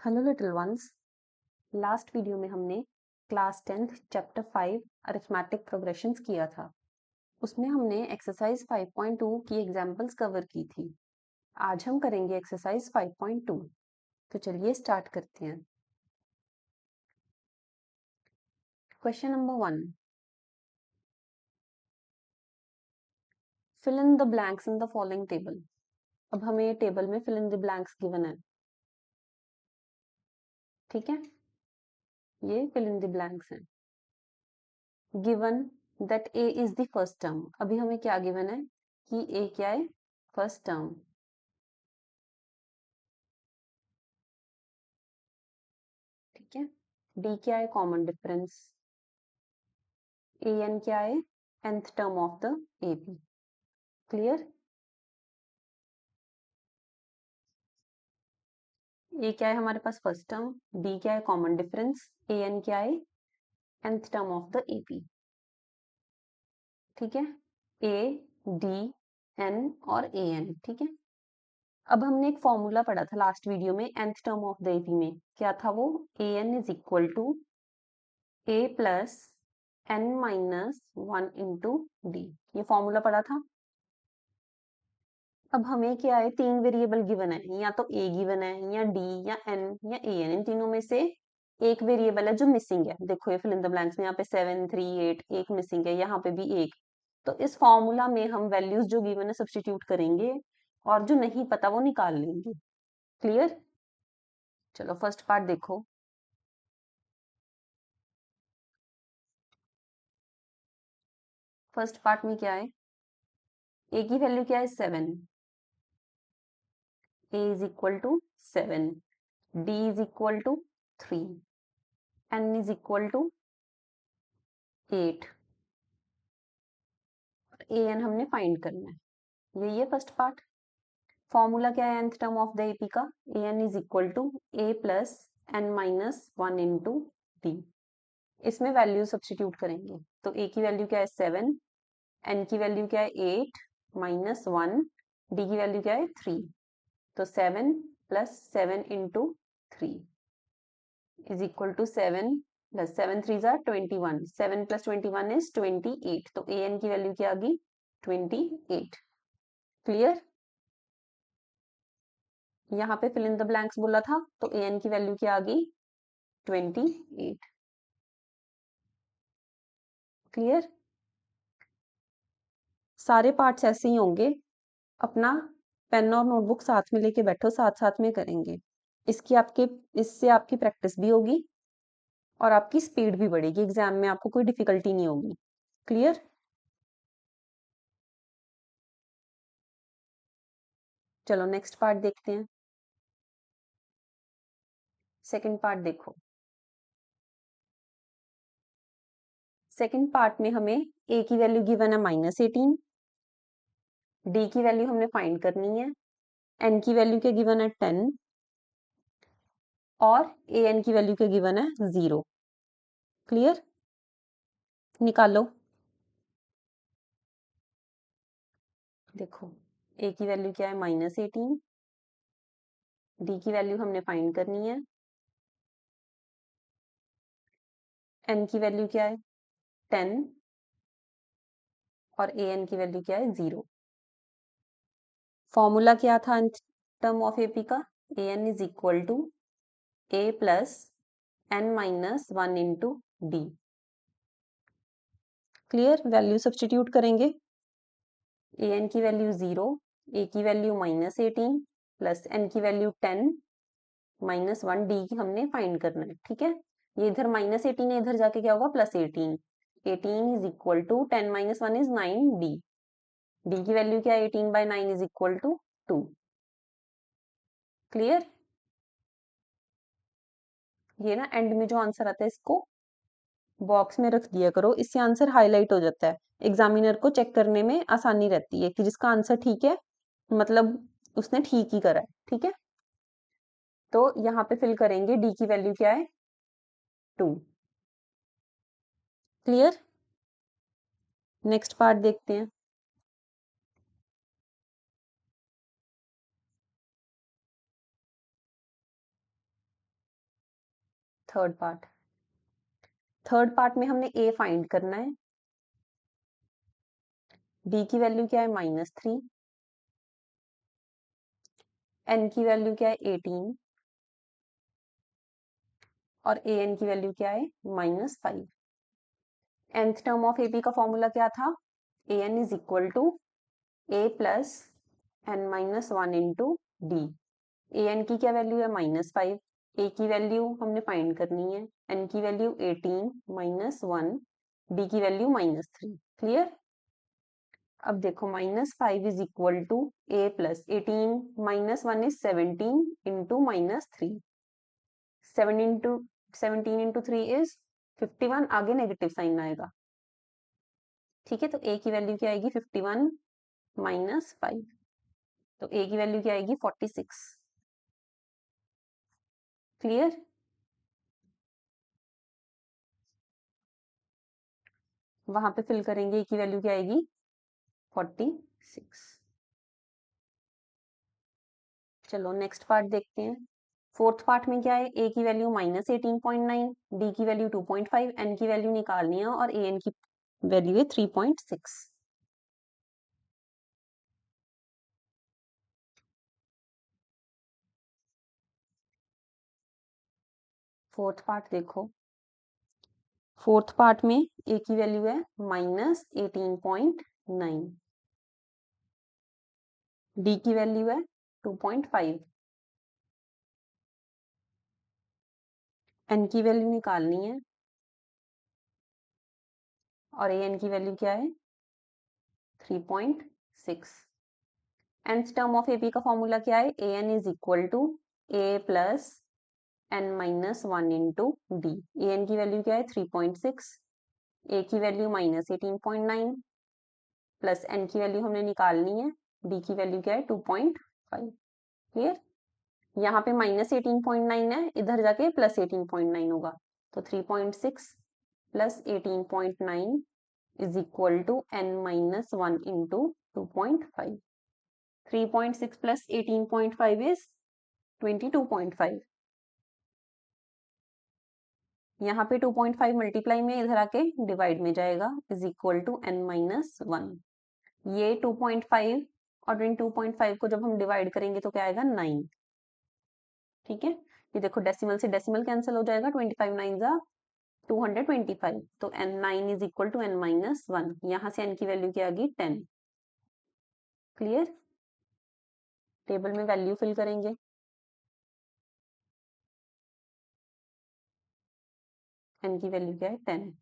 Hello little ones. Last video में हमने class 10th chapter 5 arithmetic progressions किया था। उसमें हमने एक्सरसाइज 5.2 की एग्जांपल्स कवर की थी। आज हम करेंगे एक्सरसाइज 5.2। तो चलिए स्टार्ट करते हैं। Question number 1, fill in the blanks in the following table. अब हमें टेबल में fill in the blanks given है, ठीक है। ये फिल इन द ब्लैंक्स हैं। Given that a is the first term. अभी हमें क्या गिवन है कि ए क्या है, फर्स्ट टर्म। ठीक है। डी क्या है, कॉमन डिफरेंस। ए एन क्या है, nth term of the AP. Clear. A क्या है हमारे पास, फर्स्ट टर्म। डी क्या है, कॉमन डिफरेंस। ए एन क्या है, nth term of the AP. ठीक है। ए डी एन और ए एन, ठीक है। अब हमने एक फॉर्मूला पढ़ा था लास्ट वीडियो में nth term of the AP में। क्या था वो, a n is equal to a plus N minus 1 into d. ये फॉर्मूला पढ़ा था। अब हमें क्या है, तीन वेरिएबल गिवन है, या तो ए गिवन है, या डी, या एन, या ए एन। इन तीनों में से एक वेरिएबल है जो मिसिंग है। देखो ये फिल इन द ब्लैंक्स में यहाँ पे 7 3 8 एक मिसिंग है, यहाँ पे भी एक। तो इस फॉर्मूला में हम वैल्यूज जो गिवन है सब्स्टिट्यूट करेंगे और जो नहीं पता वो निकाल लेंगे। क्लियर। चलो फर्स्ट पार्ट देखो। फर्स्ट पार्ट में क्या है, ए की वैल्यू क्या है, 7। A is equal to 7, d is equal to 3, n is equal to 8, a n हमने फाइंड करना है। यही है फर्स्ट पार्ट। फॉर्मूला क्या है nth term of the AP का, a n is equal to a plus N minus 1 into d. इसमें value substitute करेंगे। तो ए की वैल्यू क्या है, 7, एन की वैल्यू क्या है, 8 माइनस 1, डी की वैल्यू क्या है, 3। तो 7 plus 7 into 3 is equal to 7 plus 7 3 जार 21, 7 प्लस 21 इज 28। तो ए एन की वैल्यू क्या आ गई, 28। क्लियर। यहाँ पे फिल इन द ब्लैंक्स बोला था, तो ए एन की वैल्यू क्या आ गई, 28। क्लियर। सारे पार्ट्स ऐसे ही होंगे। अपना पेन और नोटबुक साथ में लेके बैठो, साथ साथ में करेंगे। इससे आपकी प्रैक्टिस भी होगी और आपकी स्पीड भी बढ़ेगी। एग्जाम में आपको कोई डिफिकल्टी नहीं होगी। क्लियर। चलो नेक्स्ट पार्ट देखते हैं। सेकंड पार्ट देखो। सेकंड पार्ट में हमें ए की वैल्यू गिवन है -18, डी की वैल्यू हमने फाइंड करनी है, एन की वैल्यू क्या गिवन है 10 और ए एन की वैल्यू क्या गिवन है 0। क्लियर। निकालो। देखो ए की वैल्यू क्या है, -18, डी की वैल्यू हमने फाइंड करनी है, एन की वैल्यू क्या है 10 और ए एन की वैल्यू क्या है 0। फॉर्मूला क्या था टर्म ऑफ एपी का, a n is equal to a plus N minus 1 into d. Clear. Value substitute करेंगे। ए एन की वैल्यू 0, ए की वैल्यू -18 प्लस एन की वैल्यू 10 -1, डी की हमने फाइंड करना है। ठीक है। ये इधर -18 है, इधर जाके क्या होगा, +18। 18 is equal to 10 - 1 is 9 d. D की वैल्यू क्या है, 18/9 इज इक्वल टू 2। क्लियर। ये ना एंड में जो आंसर आता है इसको बॉक्स में रख दिया करो, इससे आंसर हाईलाइट हो जाता है। एग्जामिनर को चेक करने में आसानी रहती है कि जिसका आंसर ठीक है मतलब उसने ठीक ही करा है। ठीक है। तो यहाँ पे फिल करेंगे, डी की वैल्यू क्या है 2। क्लियर। नेक्स्ट पार्ट देखते हैं। थर्ड पार्ट में हमने a फाइंड करना है। b की वैल्यू क्या है -3, n की वैल्यू क्या है 18 और an की वैल्यू क्या है -5। nth टर्म ऑफ ab का फॉर्मूला क्या था, an is equal to a plus n minus 1 into D. an की क्या वैल्यू है -5, a की वैल्यू हमने फाइंड करनी है, n की वैल्यू 18 -1, d की वैल्यू -3। क्लियर। अब देखो -5 is equal to a plus 18 -1 is 17 into -3। 17 into 3 is 51, आगे नेगेटिव साइन आएगा। ठीक है, तो a की वैल्यू क्या आएगी 51 -5, तो a की वैल्यू क्या आएगी 46। क्लियर। वहां पे फिल करेंगे, a की वैल्यू क्या आएगी 46। चलो नेक्स्ट पार्ट देखते हैं। फोर्थ पार्ट में क्या है, a की वैल्यू -18.9, d की वैल्यू 2.5, n की वैल्यू निकालनी है और an की वैल्यू है 3.6। फोर्थ पार्ट देखो, फोर्थ पार्ट में a की वैल्यू है -18.9, d की वैल्यू है 2.5, n की वैल्यू निकालनी है और an की वैल्यू क्या है 3.6। nth टर्म ऑफ ab का फॉर्मूला क्या है, an is equal to a plus n minus 1 into D. an की वैल्यू क्या है 3.6, a की वैल्यू -18.9 प्लस n की वैल्यू हमने निकालनी है, d की वैल्यू क्या है 2.5। क्लियर। यहाँ पे -18.9 है, इधर जाके +18.9 होगा, तो 3.6 plus 18.9 is equal to n minus 1 into 2.5। 3.6 plus 18.5 is 22.5। यहाँ पे 2.5 मल्टीप्लाई में इधर आके डिवाइड में जाएगा, is equal to n minus 1। ये 2.5 और 2.5 को जब हम डिवाइड करेंगे तो क्या आएगा 9। ठीक है, ये देखो डेसिमल से डेसिमल कैंसिल हो जाएगा, 25 9 जा 225, तो n9 is equal to n minus 1। यहाँ से n की वैल्यू क्या आ गई 10। क्लियर। टेबल में वैल्यू फिल करेंगे, n की वैल्यू क्या है 10।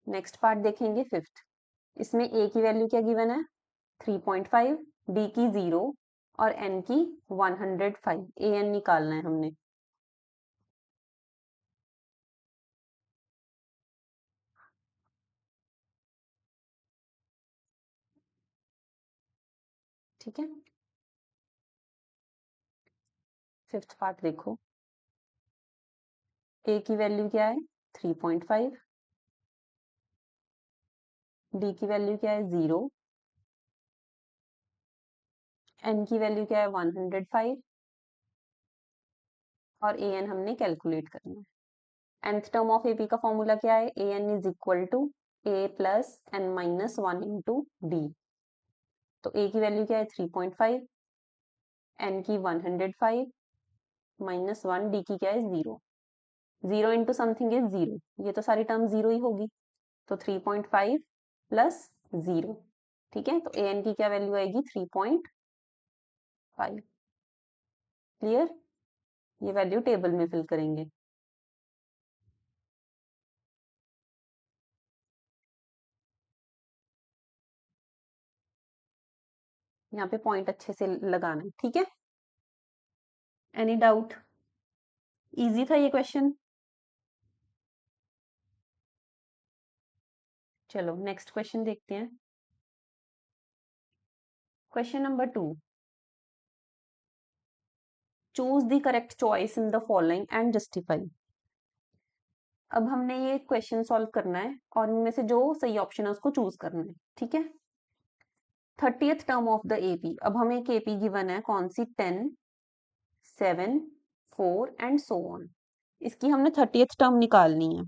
नेक्स्ट पार्ट देखेंगे फिफ्थ। इसमें a की वैल्यू क्या गिवन है 3.5, d की 0 और n की 105। an निकालना है हमने। ठीक है, फिफ्थ पार्ट देखो, a की वैल्यू क्या है 3.5, d की वैल्यू क्या है 0, n की वैल्यू क्या है 105 और an हमने कैलकुलेट करना है। nth टर्म ऑफ ab का फॉर्मूला क्या है, an is equal to a plus n minus 1 into d. तो a की वैल्यू क्या है 3.5, n की 105 माइनस 1, डी की क्या है 0। 0 इंटू समथिंग इज 0, ये तो सारी टर्म 0 ही होगी, तो 3.5 प्लस 0। ठीक है, तो an की क्या वैल्यू आएगी 3.5। क्लियर। ये वैल्यू टेबल में फिल करेंगे। यहाँ पे पॉइंट अच्छे से लगाना है। ठीक है, एनी डाउट। इजी था ये क्वेश्चन। चलो नेक्स्ट क्वेश्चन देखते हैं। Question number 2, choose the correct choice in the following and justify. अब हमने ये क्वेश्चन सॉल्व करना है और इनमें से जो सही ऑप्शन है उसको चूज करना है। ठीक है, 30th term of the AP. अब हमें एक एपी गिवन है, कौन सी 10 7 4 एंड सो ऑन। इसकी हमने 30th टर्म निकालनी है।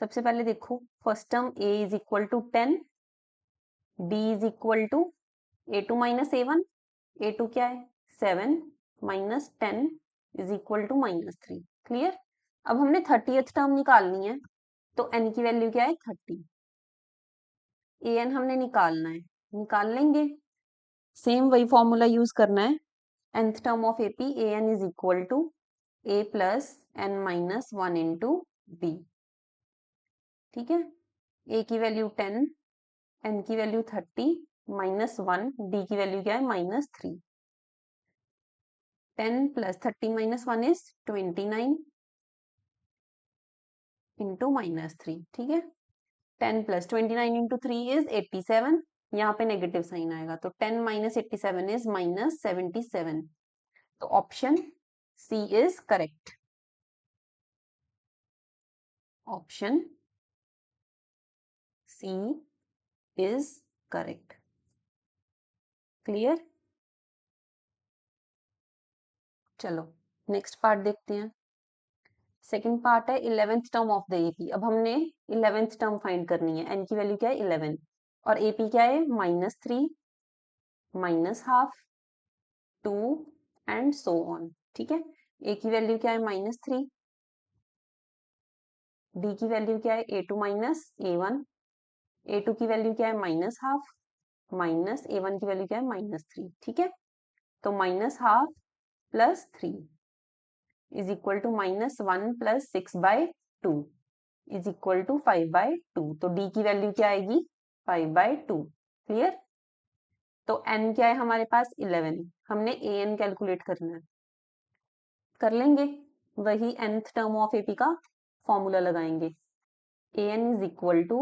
सबसे पहले देखो, first term a is equal to 10, d is equal to a2 minus a1, a2 क्या है 7 minus 10 is equal to -3। Clear. अब हमने 30th टर्म निकालनी है, तो n की वैल्यू क्या है 30, an हमने निकालना है, निकाल लेंगे। सेम वही फॉर्मूला यूज करना है, nth term of AP an is equal to a plus n minus 1 into b। ठीक है, a की वैल्यू 10, n की वैल्यू 30 माइनस 1, d की वैल्यू क्या है -3। 10 प्लस 30 माइनस 1 इज 29 इंटू -3। ठीक है, 10 प्लस 29 इंटू 3 इज 87, यहाँ पे नेगेटिव साइन आएगा, तो 10 माइनस 87 इज -77। तो option C is correct. Option C is correct. Clear. चलो नेक्स्ट पार्ट देखते हैं। सेकंड पार्ट है 11th term of the AP. अब हमने 11th टर्म फाइंड करनी है, एन की वैल्यू क्या है 11 और एपी क्या है -3 -12 2 एंड सो ऑन। ठीक है, ए की वैल्यू क्या है -3, डी की वैल्यू क्या है a2 माइनस a1, a2 की वैल्यू क्या है -12 माइनस a1 की वैल्यू क्या है -3। ठीक है, तो -12 plus 3 is equal to -1 plus 6/2 is equal to 5/2। तो डी की वैल्यू क्या आएगी 5/2। क्लियर। तो n क्या है हमारे पास 11, हमने an कैलकुलेट करना है, कर लेंगे। वही nth टर्म ऑफ एपी का फॉर्मूला लगाएंगे, an is equal to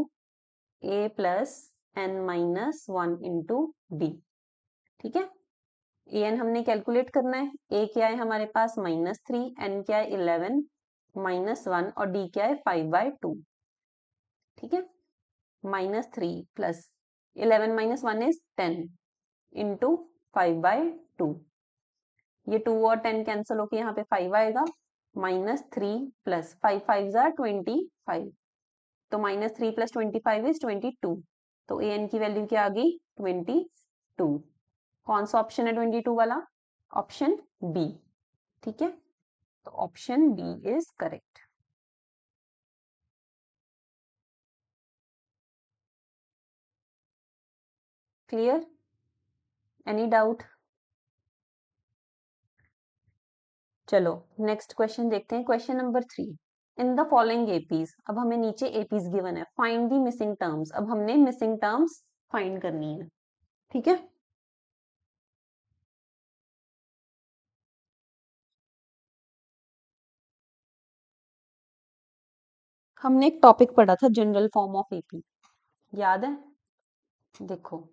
a plus n minus 1 into D. ठीक है, an हमने कैलकुलेट करना है, a क्या है हमारे पास -3, n क्या है 11 -1 और d क्या है 5/2। ठीक है, -3 प्लस 11 माइनस 1 इज 10 इंटू 5/2। ये 2 और 10 कैंसिल होके यहाँ पे 5 आएगा, -3 प्लस 5 5 जार 25, तो -3 प्लस 25 इज 22। तो an की वैल्यू क्या आ गई 22। कौन सा ऑप्शन है 22 वाला, ऑप्शन बी। ठीक है, तो option B is correct. Clear. Any doubt. चलो नेक्स्ट क्वेश्चन देखते हैं, question number 3। In the following APs, अब हमें नीचे एपीज गिवन है, फाइंड दी मिसिंग टर्म्स। अब हमने मिसिंग टर्म्स फाइंड करनी है। ठीक है, हमने एक टॉपिक पढ़ा था जनरल फॉर्म ऑफ एपी, याद है। देखो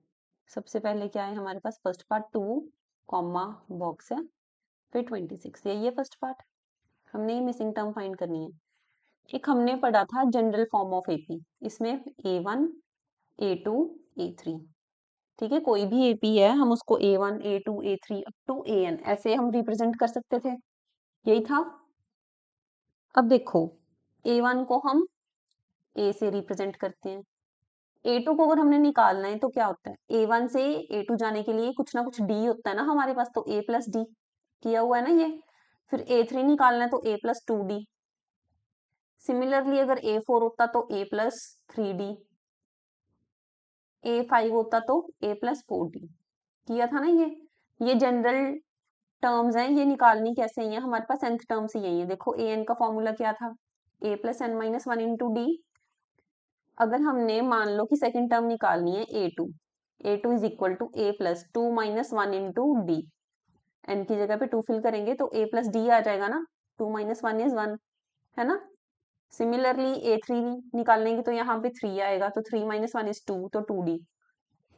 सबसे पहले क्या है हमारे पास, फर्स्ट पार्ट 2 कॉमा बॉक्स है, फिर 26, यही है फर्स्ट पार्ट। हमने ये मिसिंग टर्म फाइंड करनी है। एक हमने पढ़ा था जनरल फॉर्म ऑफ एपी, इसमें a1 a2 a3। ठीक है, कोई भी एपी है हम उसको a1 a2 a3 up to an ऐसे हम रिप्रेजेंट कर सकते थे, यही था। अब देखो a1 को हम a से रिप्रेजेंट करते हैं, a2 को अगर हमने निकालना है तो क्या होता है, a1 से a2 जाने के लिए कुछ ना कुछ d होता है ना हमारे पास, तो a प्लस डी किया हुआ है ना ये। फिर a3 निकालना है तो a प्लस 2d। सिमिलरली अगर a4 होता तो a प्लस 3d, a5 होता तो a प्लस 4d। किया था ना ये जनरल टर्म्स हैं, ये निकालनी कैसे ही है, हमारे पास nth टर्म्स ही यही है। देखो an का फॉर्मूला क्या था, a plus n minus 1 into D. अगर हमने मान लो कि सेकंड टर्म निकालनी है a2 is equal to a plus 2 minus 1 into d. n की जगह पे 2 फिल करेंगे तो a प्लस डी आ जाएगा ना, 2 माइनस 1 इज 1, है ना। सिमिलरली a3 निकालेंगे तो यहाँ पे 3 आएगा, तो 3 माइनस 1 इज 2, तो 2d।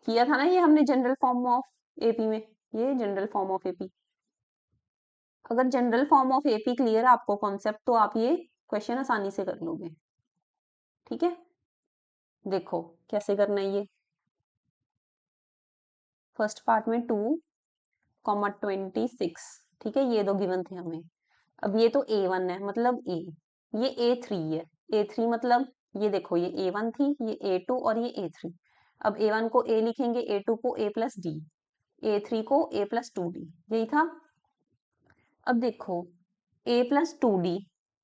किया था ना ये हमने जनरल फॉर्म ऑफ एपी में, ये जनरल फॉर्म ऑफ एपी। अगर general form of AP clear है आपको कॉन्सेप्ट, तो आप ये क्वेश्चन आसानी से कर लोगे। ठीक है, देखो कैसे करना है ये। फर्स्ट पार्ट में 2 कॉमा 26, ठीक है, ये दो गिवन थे हमें। अब ये तो A1 है, मतलब A, ये A3 है। A3 मतलब ये देखो, ये A1 थी, ये A2 और ये A3। अब A1 को A लिखेंगे, A2 को A प्लस डी, A3 को A प्लस 2D, यही था। अब देखो A प्लस 2D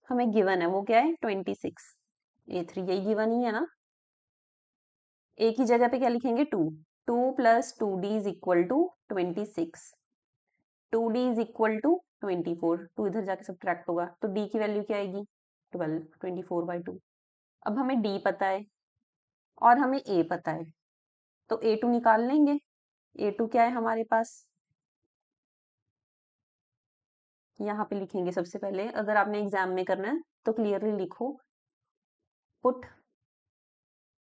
हमें गिवन है, वो क्या है 26। A3 यही गिवन ही है ना। A की जगह पे क्या लिखेंगे 2, 2 plus 2D is equal to 26, 2D is equal to 24, 2 इधर जाके सब्ट्रैक्ट होगा तो D की वैल्यू क्या आएगी 12, 24/2। अब हमें D पता है और हमें A पता है, तो A2 निकाल लेंगे। A2 क्या है हमारे पास, यहाँ पे लिखेंगे सबसे पहले। अगर आपने एग्जाम में करना है तो क्लियरली लिखो, put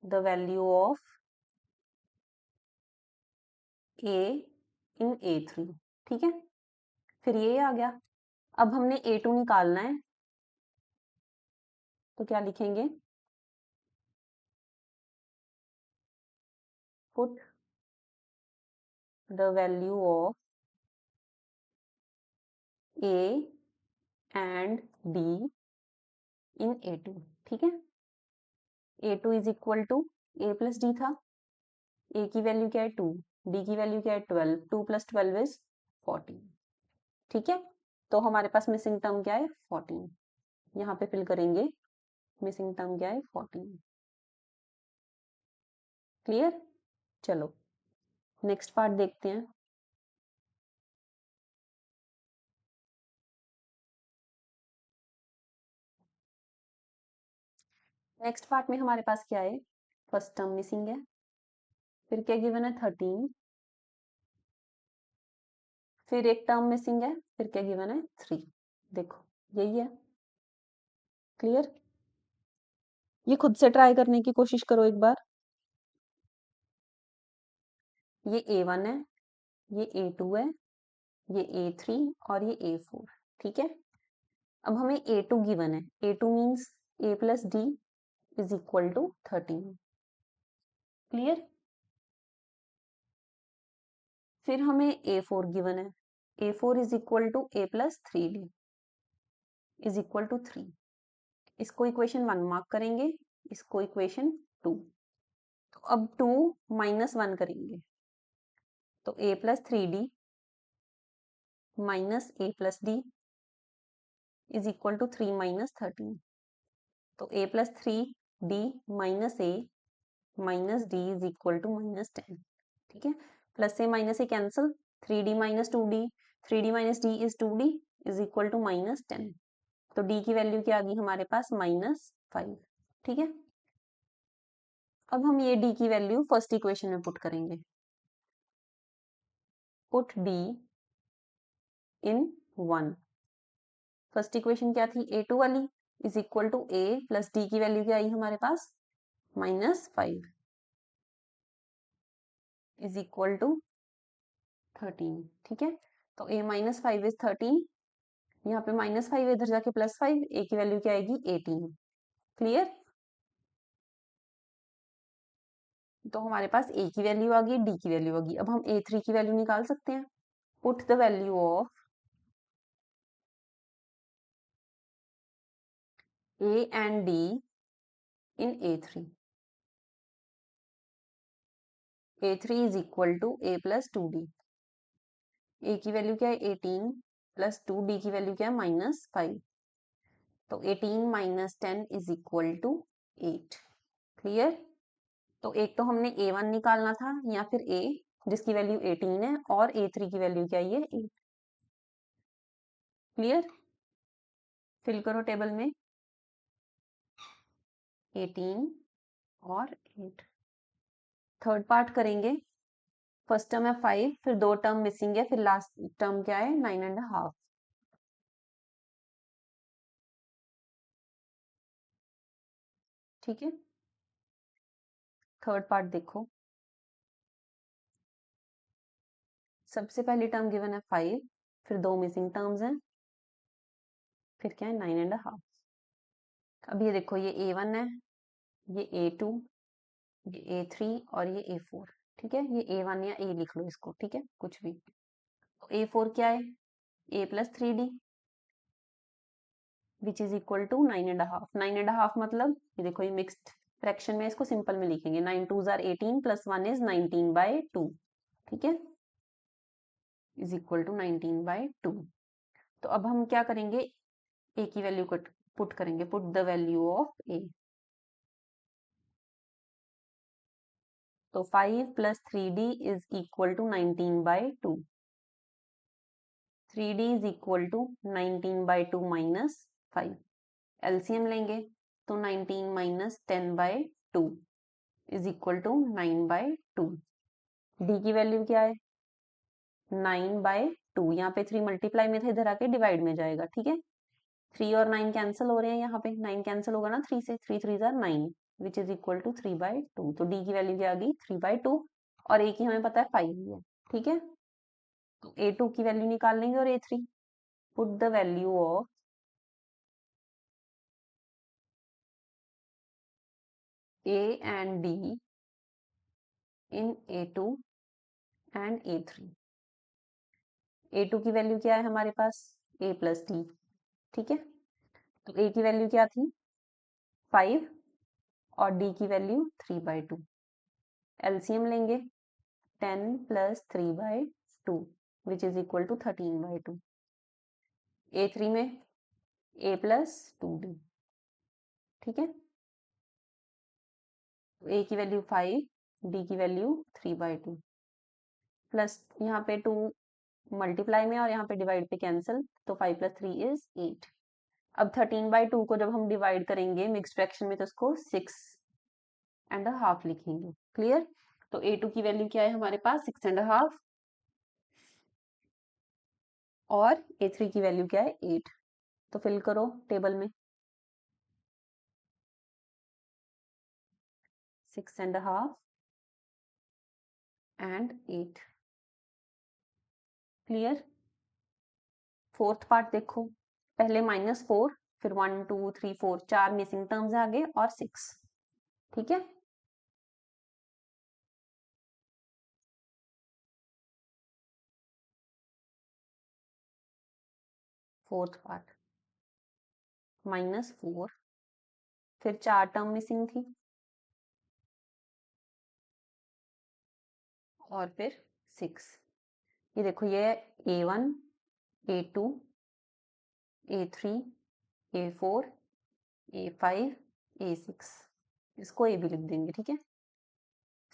the value of A in A3, ठीक है। फिर ये आ गया। अब हमने A2 निकालना है, तो क्या लिखेंगे, put the value of A and D in A2, ठीक है। A2 is equal to A plus d था, A की वैल्यू क्या है 2, D की वैल्यू क्या है 12, 2 प्लस 12 इज 14, ठीक है। तो हमारे पास मिसिंग टर्म क्या है 14, यहाँ पे फिल करेंगे, मिसिंग टर्म क्या है 14। क्लियर। चलो नेक्स्ट पार्ट देखते हैं। नेक्स्ट पार्ट में हमारे पास क्या है, फर्स्ट टर्म मिसिंग है, फिर क्या गिवन है 13, फिर एक टर्म मिसिंग है, फिर क्या गिवन है 3। देखो यही है। क्लियर। ये खुद से ट्राई करने की कोशिश करो एक बार। ये A1 है, ये A2 है, ये A3 और ये A4, ठीक है। अब हमें A2 गिवन है, A2 means A plus D is equal to 13। Clear. फिर हमें A4 गिवन है, A4 is equal to A plus 3D is equal to 3। इसको इक्वेशन 1 मार्क करेंगे, इसको इक्वेशन 2। तो अब 2 माइनस 1 करेंगे, तो A plus 3D minus A plus D is equal to 3 minus 13। तो A plus 3D minus A minus D is equal to minus 10, ठीक है। प्लस से माइनस से cancel, 3D minus 2D, 3D minus D is 2D is equal to minus 10। तो D की value क्या आ गई हमारे पास -5, ठीक है। अब हम ये D की वैल्यू फर्स्ट इक्वेशन में पुट करेंगे, put D in 1। First equation क्या थी A2 वाली, is equal to A plus D की वैल्यू क्या आई हमारे पास -5 इज इक्वल टू 13, ठीक है। तो A -5 इज 13, यहाँ पे -5 इधर जाके +5, A की वैल्यू क्या आएगी 18। क्लियर। तो हमारे पास A की वैल्यू आ गई, D की वैल्यू आ गई। अब हम A3 की वैल्यू निकाल सकते हैं, put the value of A and D in A3। A3 is equal to A plus 2D। A की वैल्यू क्या है 18 प्लस 2D की वैल्यू क्या है -5। तो 18 minus 10 is equal to 8। Clear. तो एक तो हमने A1 निकालना था या फिर A जिसकी वैल्यू 18 है, और A3 की वैल्यू क्या है 8। क्लियर। फिल करो टेबल में 18 और 8। थर्ड पार्ट करेंगे। फर्स्ट टर्म है 5, फिर दो टर्म मिसिंग है, फिर लास्ट टर्म क्या है 9.5। ठीक है। थर्ड पार्ट देखो, सबसे पहली टर्म गिवन है 5, फिर दो मिसिंग टर्म्स हैं, फिर क्या है 9.5। अब ये देखो, ये A1 है, ये A2, ये A3 और ये A4, ठीक है। ये A1 या A लिख लो इसको, ठीक है, कुछ भी। तो A4 क्या है A plus 3D, which is equal to 9.5। 9.5 मतलब ये देखो, ये मिक्स्ड फ्रैक्शन में, इसको सिंपल में लिखेंगे। 9 2s are 18 प्लस 1 इज 19/2। ठीक है, इज इक्वल टू 19/2। तो अब हम क्या करेंगे, ए की वैल्यू को पुट करेंगे। Put the value of A. तो 5 plus 3d is equal to 19/2। 3d is equal to 19/2 minus 5। LCM लेंगे तो 19 minus 10/2 is equal to 9/2। D की वैल्यू क्या है, 9/2। यहाँ पे 3 मल्टीप्लाई में था, इधर आके डिवाइड में जाएगा। ठीक है, 3 और 9 कैंसिल हो रहे हैं, यहाँ पे 9 कैंसिल होगा ना 3 से। 3 3 जार 9 विच इज इक्वल टू 3/2। तो डी की वैल्यू क्या आ गई, 3/2। और ए की हमें पता है 5 ही है। ठीक है, तो A2 की वैल्यू निकाल लेंगे और A3। Put the value of A and D in A2 and A3। A2 की वैल्यू क्या है हमारे पास, A प्लस D। ठीक है, तो A की वैल्यू क्या थी, 5, और D की वैल्यू 3/2। एलसीएम लेंगे, 10 plus 3/2 which is equal to 13/2। A3 में A प्लस 2D। ठीक है, A की वैल्यू 5, D की वैल्यू 3/2, प्लस यहाँ पे 2 मल्टीप्लाई में और यहाँ पे डिवाइड पे कैंसिल, तो 5 प्लस 3 इज 8। अब 13/2 को जब हम डिवाइड करेंगे मिक्स फ्रैक्शन में, तो इसको 6.5 लिखेंगे। क्लियर। तो A2 की वैल्यू क्या है हमारे पास, 6.5, और A3 की वैल्यू क्या है, 8। तो फिल करो टेबल में, 6.5 एंड 8। क्लियर। फोर्थ पार्ट देखो, पहले -4, फिर 1 2 3 4, 4 मिसिंग टर्म्स आगे और 6। ठीक है, फोर्थ पार्ट -4, फिर 4 टर्म मिसिंग थी, और फिर 6। ये देखो, ये A1 A2 A3 A4 A5 A6, इसको A भी लिख देंगे। ठीक है,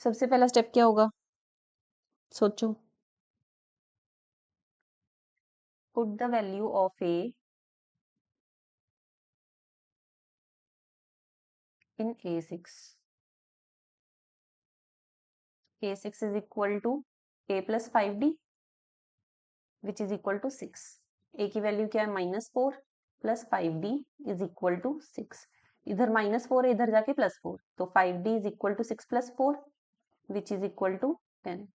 सबसे पहला स्टेप क्या होगा, सोचो। Put the value of A in A6। A6 is equal to A plus 5D which is equal to 6। A की वैल्यू क्या है, -4 plus 5D is equal to 6। इधर -4 है, इधर जाके +4, तो 5D is equal to 6 + 4 which is equal to 10।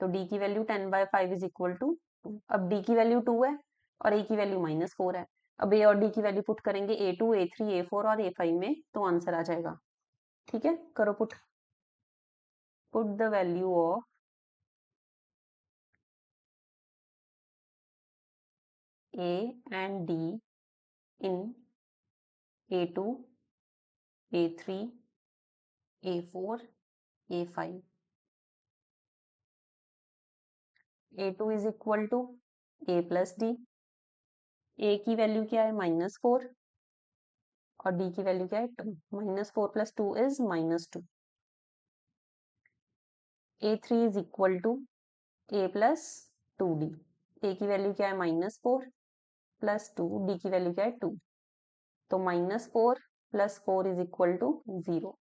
तो D की वैल्यू 10/5 इज इक्वल टू 2। अब D की वैल्यू 2 है और A की वैल्यू -4 है। अब A और D की वैल्यू पुट करेंगे A2 A3 A4 और A5 में, तो आंसर आ जाएगा। ठीक है, करो put. Put the value of A and D in A2 A3 A4 A5। A2 is equal to A plus D। A की वैल्यू क्या है, -4, और D की वैल्यू क्या है, 2। -4 + 2 is -2। A3 is equal to A plus 2D। A की value क्या है, -4 + 2, D की वैल्यू क्या है, 2। तो -4 + 4 is equal to 0।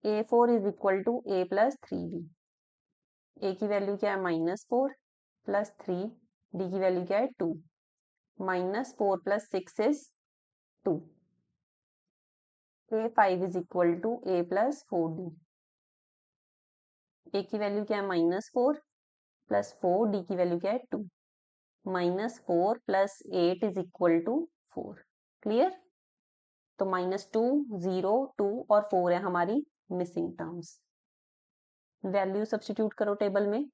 A4 is equal to A plus 3D। A की वैल्यू क्या है, -4 + 3, D की वैल्यू क्या है, 2। -4 + 6 is 2। A5 is equal to A plus 4D। A की वैल्यू क्या है, -4 + 4, D की वैल्यू क्या है, 2। -4 + 8 इज इक्वल टू 4। क्लियर। तो -2 0 2 और 4 है हमारी मिसिंग टर्म्स। वैल्यू सब्स्टिट्यूट करो टेबल में,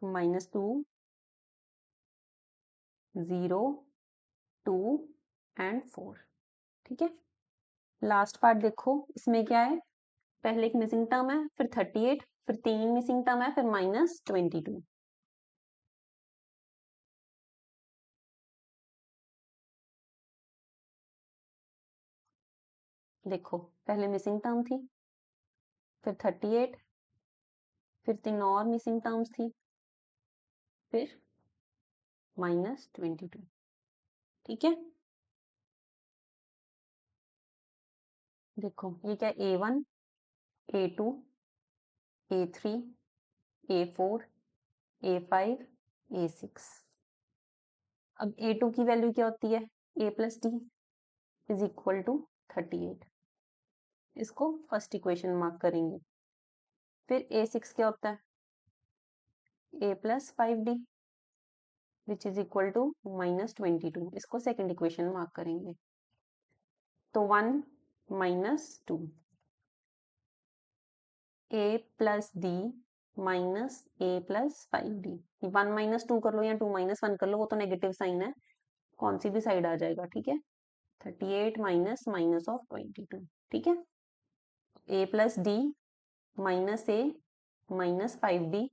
-2 0, 2 एंड 4। ठीक है, लास्ट पार्ट देखो, इसमें क्या है, पहले एक मिसिंग टर्म है, फिर 38, फिर 3 मिसिंग टर्म है, फिर -22। देखो, पहले मिसिंग टर्म थी, फिर 38, फिर 3 और मिसिंग टर्म्स थी, फिर -22। ठीक है, देखो ये क्या, A1, A2, A3, A4, A5, A6। अब A2 की वैल्यू क्या होती है, A + D is equal to 38। इसको फर्स्ट इक्वेशन मार्क करेंगे। फिर A6 क्या होता है, A + 5D which is equal to -22। इसको सेकेंड इक्वेशन मार्क करेंगे। तो 1 - 2, A + D - A + 5D। 1 - 2 कर लो या 2 - 1 कर लो, वो तो नेगेटिव साइन है, कौन सी भी साइड आ जाएगा। ठीक है, 38 माइनस माइनस ऑफ 22। ठीक है, A + D - A - 5D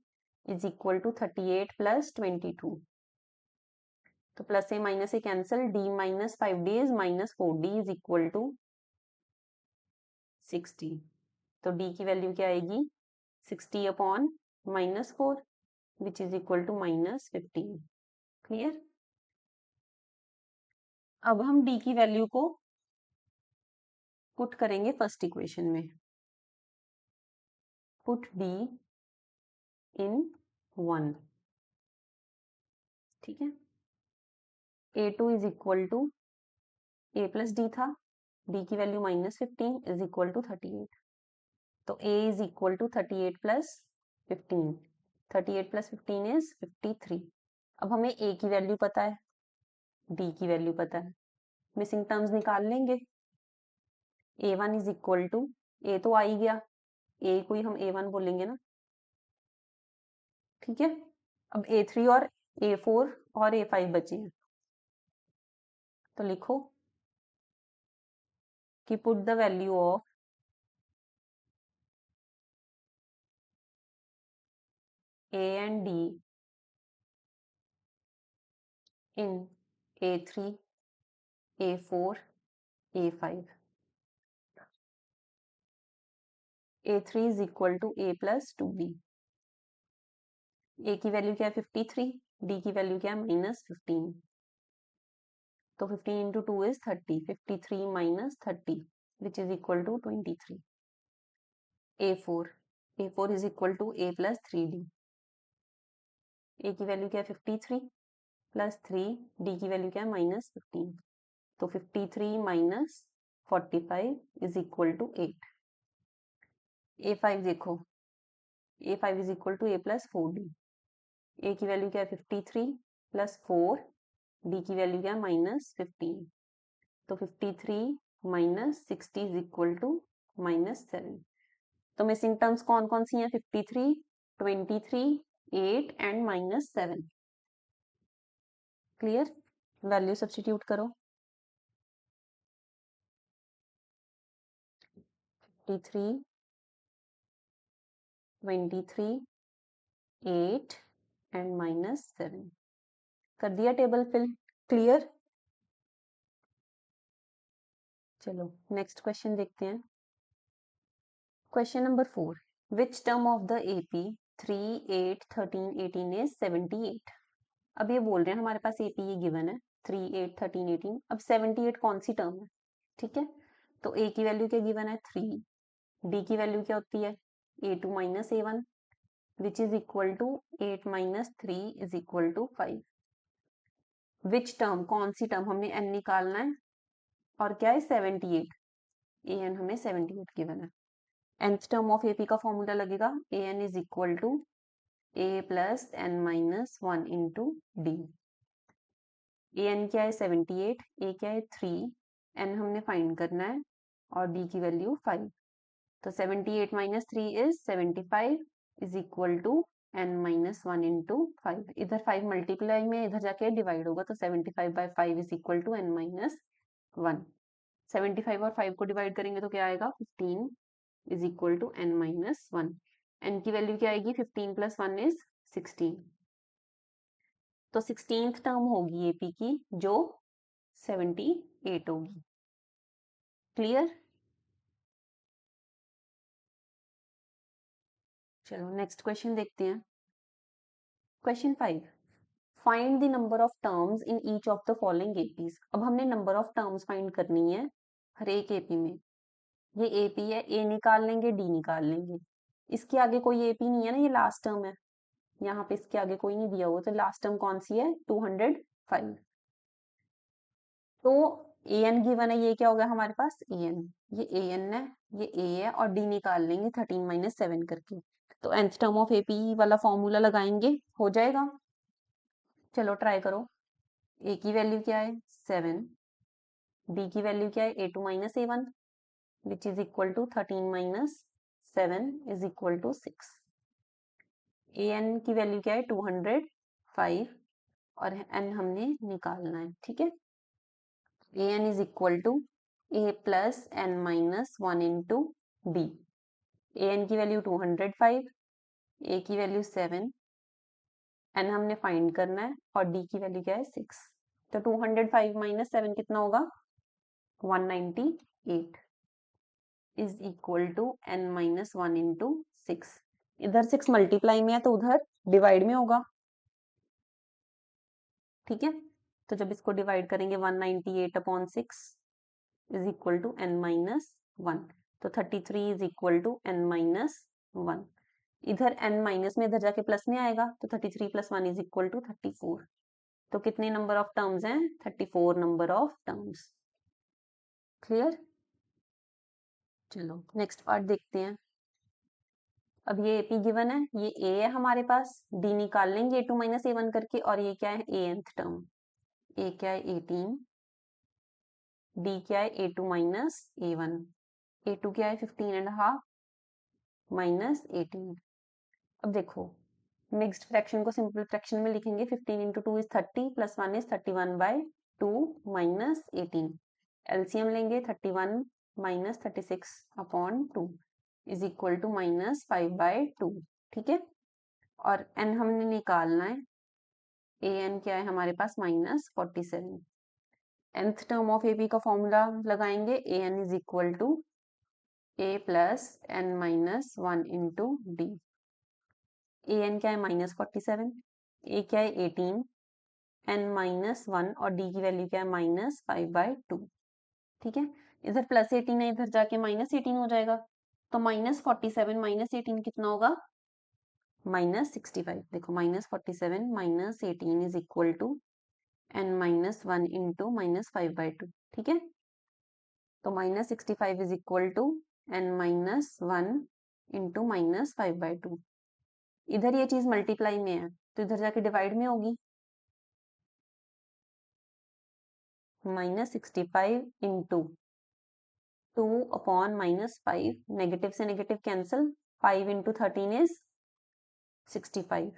is equal to 38 + 22। तो plus A minus A cancel, D - 5D is -4D is equal to 60। तो D की वैल्यू क्या आएगी, 60 upon -4 which is equal to -15। Clear. अब हम D की वैल्यू को पुट करेंगे फर्स्ट इक्वेशन में। Put D in 1। ठीक है, A2 is equal to A + D था, D की वैल्यू -15 इज इक्वल टू 38। तो A is equal to 38 + 15। 38 + 15 is 53। अब हमें A की वैल्यू पता है, D की वैल्यू पता है, मिसिंग टर्म्स निकाल लेंगे। A1 is equal to, A तो आ ही गया, A को ही हम A1 बोलेंगे ना। ठीक है, अब A3 और A4 और A5 बचे हैं, तो लिखो कि put the value of A and D in A3, A4, A5। A3 is equal to A + 2B। A की वैल्यू क्या है, 53, D की वैल्यू क्या है, -15। तो 15 into 2 is 30, 53 - 30 which is equal to 23। A4, A4 is equal to A + 3D। A की value क्या है, 53 + 3, D की वैल्यू क्या है, -15। तो 53 - 45 इज इक्वल टू 8। A5 देखो, A5 is equal to A + 4D। A की वैल्यू क्या है, 53 + 4, D की वैल्यू क्या है, -15। तो 53 - 60 इज इक्वल टू -7। तो मिसिंग टर्म्स कौन कौन सी हैं, 53, 23, 8 एंड -7। क्लियर, वैल्यू सब्स्टिट्यूट करो। 53, 23, 8 एंड -7 कर दिया टेबल फिल। क्लियर, चलो नेक्स्ट क्वेश्चन देखते हैं। Question number 4, which term of the AP 3, 8, 13, 18 is 78। अब ये बोल रहे हैं हमारे पास AP ये गिवन है 3, 8, 13, 18। अब 78 कौन सी टर्म है। ठीक है, तो A की वैल्यू क्या गिवन है, 3। D की वैल्यू क्या होती है, A2 - A1 which is equal to 8 - 3 is equal to 5। Which term, कौन सी टर्म, हमने n निकालना है और क्या है 78। an हमें 78 गिवन है। nth टर्म ऑफ AP का फॉर्मूला लगेगा an is equal to A + n - 1 into D। an क्या है 78, A क्या है 3, n हमने फाइंड करना है और D की वैल्यू 5। तो 78 - 3 is 75 is equal to n-1 into 5, इधर 5 मल्टीप्लाई में इधर जाके डिवाइड होगा, तो 75/5 इज इक्वल टू n-1। 75 और 5 को डिवाइड करेंगे तो क्या आएगा, 15 is equal to n-1। n की वैल्यू क्या आएगी, 15 + 1 इज 16। तो 16th टर्म होगी एपी की जो 78 होगी। क्लियर? चलो नेक्स्ट क्वेश्चन देखते हैं। Question 5, find the number of terms in each of the following APs. अब हमने नंबर ऑफ टर्म्स फाइंड करनी है हर एक एपी में। ये एपी है, ए निकाल लेंगे, डी निकाल लेंगे। इसके आगे कोई एपी नहीं है ना, ये लास्ट टर्म है, यहाँ पे इसके आगे कोई नहीं दिया हुआ, तो लास्ट टर्म कौन सी है, 205। तो ए एन गिवन है, ये क्या हो गया हमारे पास, ए एन, ये ए एन है, ये ए है, और डी निकाल लेंगे 13 - 7 करके। तो nth टर्म ऑफ एपी वाला फॉर्मूला लगाएंगे, हो जाएगा। चलो ट्राई करो। ए की वैल्यू क्या है, 7, बी की वैल्यू क्या है, a2 - a1 which is equal to 13 - 7 is equal to 6। A N की वैल्यू क्या है, 205, और एन हमने निकालना है, ठीक है। A n is equal to a + n-1 into b. A N की वैल्यू 205, ए की वैल्यू 7, एन हमने फाइंड करना है, और डी की वैल्यू क्या है, 6। तो 205 - 7 कितना होगा, 198 is equal to n-1 into 6। इधर 6 मल्टीप्लाई में है तो उधर डिवाइड में होगा, ठीक है। तो जब इसको डिवाइड करेंगे 198/6 इज इक्वल टू n-1, तो 33 इज इक्वल टू n-1। इधर n माइनस में इधर जाके प्लस में आएगा, तो 33 + 1 इज इक्वल टू 34। तो कितने नंबर ऑफ टर्म्स हैं, 34 नंबर ऑफ टर्म्स। क्लियर? चलो नेक्स्ट पार्ट देखते हैं। अब ये एपी गिवन है, ये ए है हमारे पास, डी निकाल लेंगे a2 - a1 करके, और ये क्या है, nth टर्म। ए क्या है, 18, डी क्या है, a2 - a1, a2 क्या है, 15.5 - 18। अब देखो, मिक्स्ड फ्रैक्शन को सिंपल फ्रैक्शन में लिखेंगे, 15 × 2 इज 30 + 1 इज 31/2 - 18। एलसीएम लेंगे, 31 - 36/2 इज इक्वल टू -5/2, ठीक है। और n हमने निकालना है, ए एन क्या है हमारे पास, -47। nth टर्म ऑफ एपी का फॉर्मूला लगाएंगे, a n is equal to a + n-1 into d. A n क्या है, -47, ए क्या है, 18, n-1, और डी की वैल्यू क्या है, -5/2, ठीक है। इधर +18 है, इधर जाके -18 हो जाएगा, तो -47 - 18 कितना होगा, -65। देखो, -47 - 18 is equal to n-1 into -5/2, ठीक है। तो -65 is equal to n-1 into -5/2। इधर ये चीज मल्टीप्लाई में है, तो इधर जाके डिवाइड में होगी, -65 इंटू 2/-5, नेगेटिव से negative cancel, 5 into 13 is 65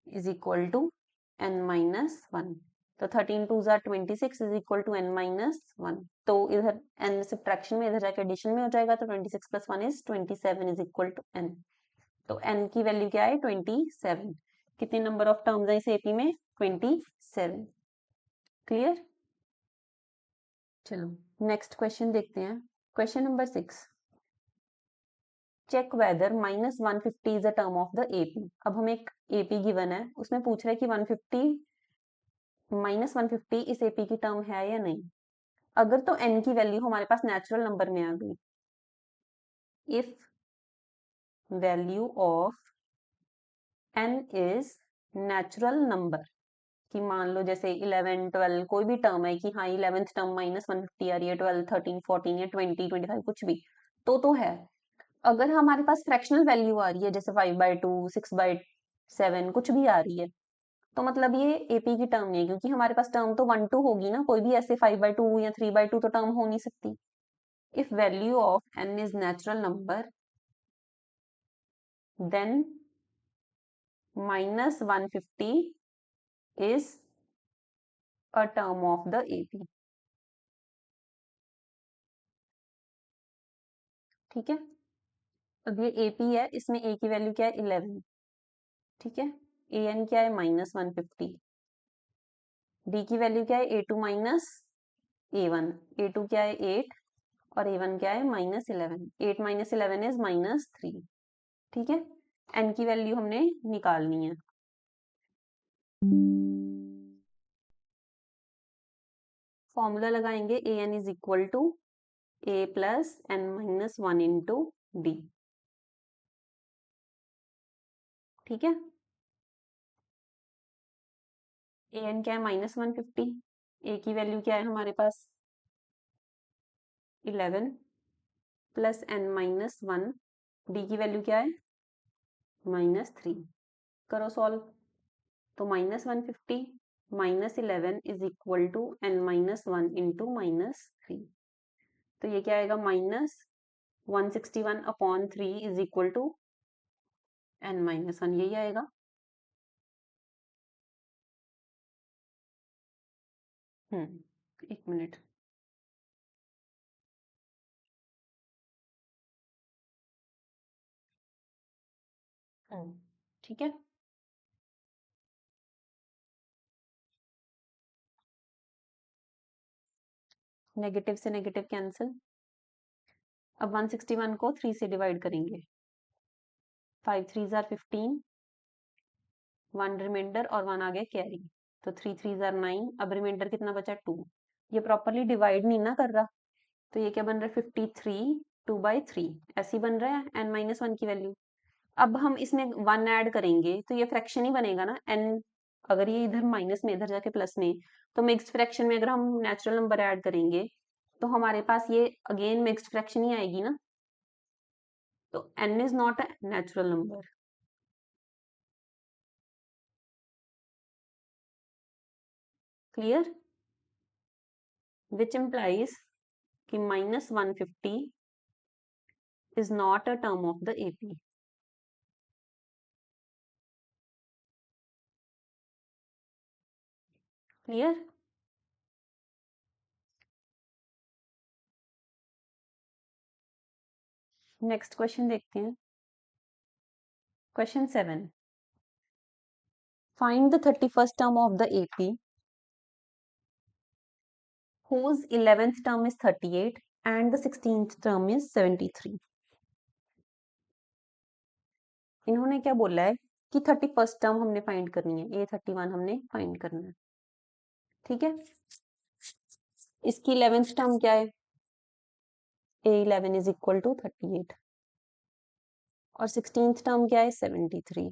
is equal to n-1। तो 13 2 ज़ा 26 इज इक्वल टू n-1। तो इधर n सब्ट्रैक्शन में, इधर जाके एडिशन में हो जाएगा, तो 26 + 1 is 27 is equal to n। तो n की वैल्यू क्या है, 27। कितने नंबर ऑफ टर्म्स है इस एपी में, 27। क्लियर? चलो नेक्स्ट क्वेश्चन देखते हैं। Question number 6, check whether -150 is a term of the AP. अब हमें एक एपी गिवन है, उसमें पूछ रहा है कि 150 -150 इस एपी की टर्म है या नहीं। अगर तो n की वैल्यू हमारे पास नेचुरल नंबर में आ गई, if value of n is natural number, कि मान लो जैसे 11 12 कोई भी टर्म है, कि हाँ 11th टर्म -150 आ रही है, 12 13 14 या 20 25 कुछ भी, तो है। अगर हमारे पास फ्रैक्शनल वैल्यू आ रही है, जैसे 5/2 6/7 कुछ भी आ रही है, तो मतलब ये एपी की टर्म नहीं है, क्योंकि हमारे पास टर्म तो 1 2 होगी ना, कोई भी ऐसे 5/2 या 3/2 तो टर्म हो नहीं सकती। If value of n is natural number, then minus 150 is a term of the AP. ठीक है, अब ये AP है, इसमें A की वैल्यू क्या है 11, ठीक है, AN क्या है माइनस 150, D की वैल्यू क्या है A2 माइनस A1, A2 क्या है 8 और A1 क्या है माइनस 11, 8 माइनस 11 इज माइनस 3, ठीक है, N की वैल्यू हमने निकालनी है। फॉर्मूला लगाएंगे AN is equal to A plus N minus 1 into D, ठीक है, AN क्या है माइनस 150, A की वैल्यू क्या है हमारे पास 11 प्लस N माइनस 1, D की वैल्यू क्या है माइनस 3, करो सॉल्व, तो minus 150 minus 11 is equal to N minus 1 into minus 3, तो ये क्या आएगा minus 161 upon 3 is equal to N minus 1, यही आएगा। एक मिनट, ठीक है, नेगेटिव से नेगेटिव कैंसिल, अब 161 को 3 से डिवाइड करेंगे, 5 3 जार 15, 1 रिमाइंडर और 1 आ गया कैरी, तो 3 3 जार 9, अब रिमाइंडर कितना बचा 2, ये प्रॉपरली डिवाइड नहीं ना कर रहा, तो ये क्या बन रहा है 53 2/3, ऐसे ही बन रहा है n माइनस 1 की वैल्यू। अब हम इसमें 1 ऐड करेंगे तो ये फ्रैक्शन ही बनेगा ना n, अगर ये इधर माइनस में इधर जाके प्लस में, तो मिक्स्ड फ्रैक्शन में अगर हम नेचुरल नंबर ऐड करेंगे तो हमारे पास ये अगेन मिक्स्ड फ्रैक्शन ही आएगी ना, तो n is not a natural number, clear, which implies कि minus 150 is not a term of the AP, clear. Next question देखते हैं, question 7, find the 31st term of the AP whose 11th term is 38 and the 16th term is 73। इन्होंने क्या बोला है कि 31st term हमने find करनी है, A31 हमने फाइंड करना है, ठीक है, इसकी 11th टर्म क्या है A11 इज इक्वल टू 38 और 16th टर्म क्या है 73।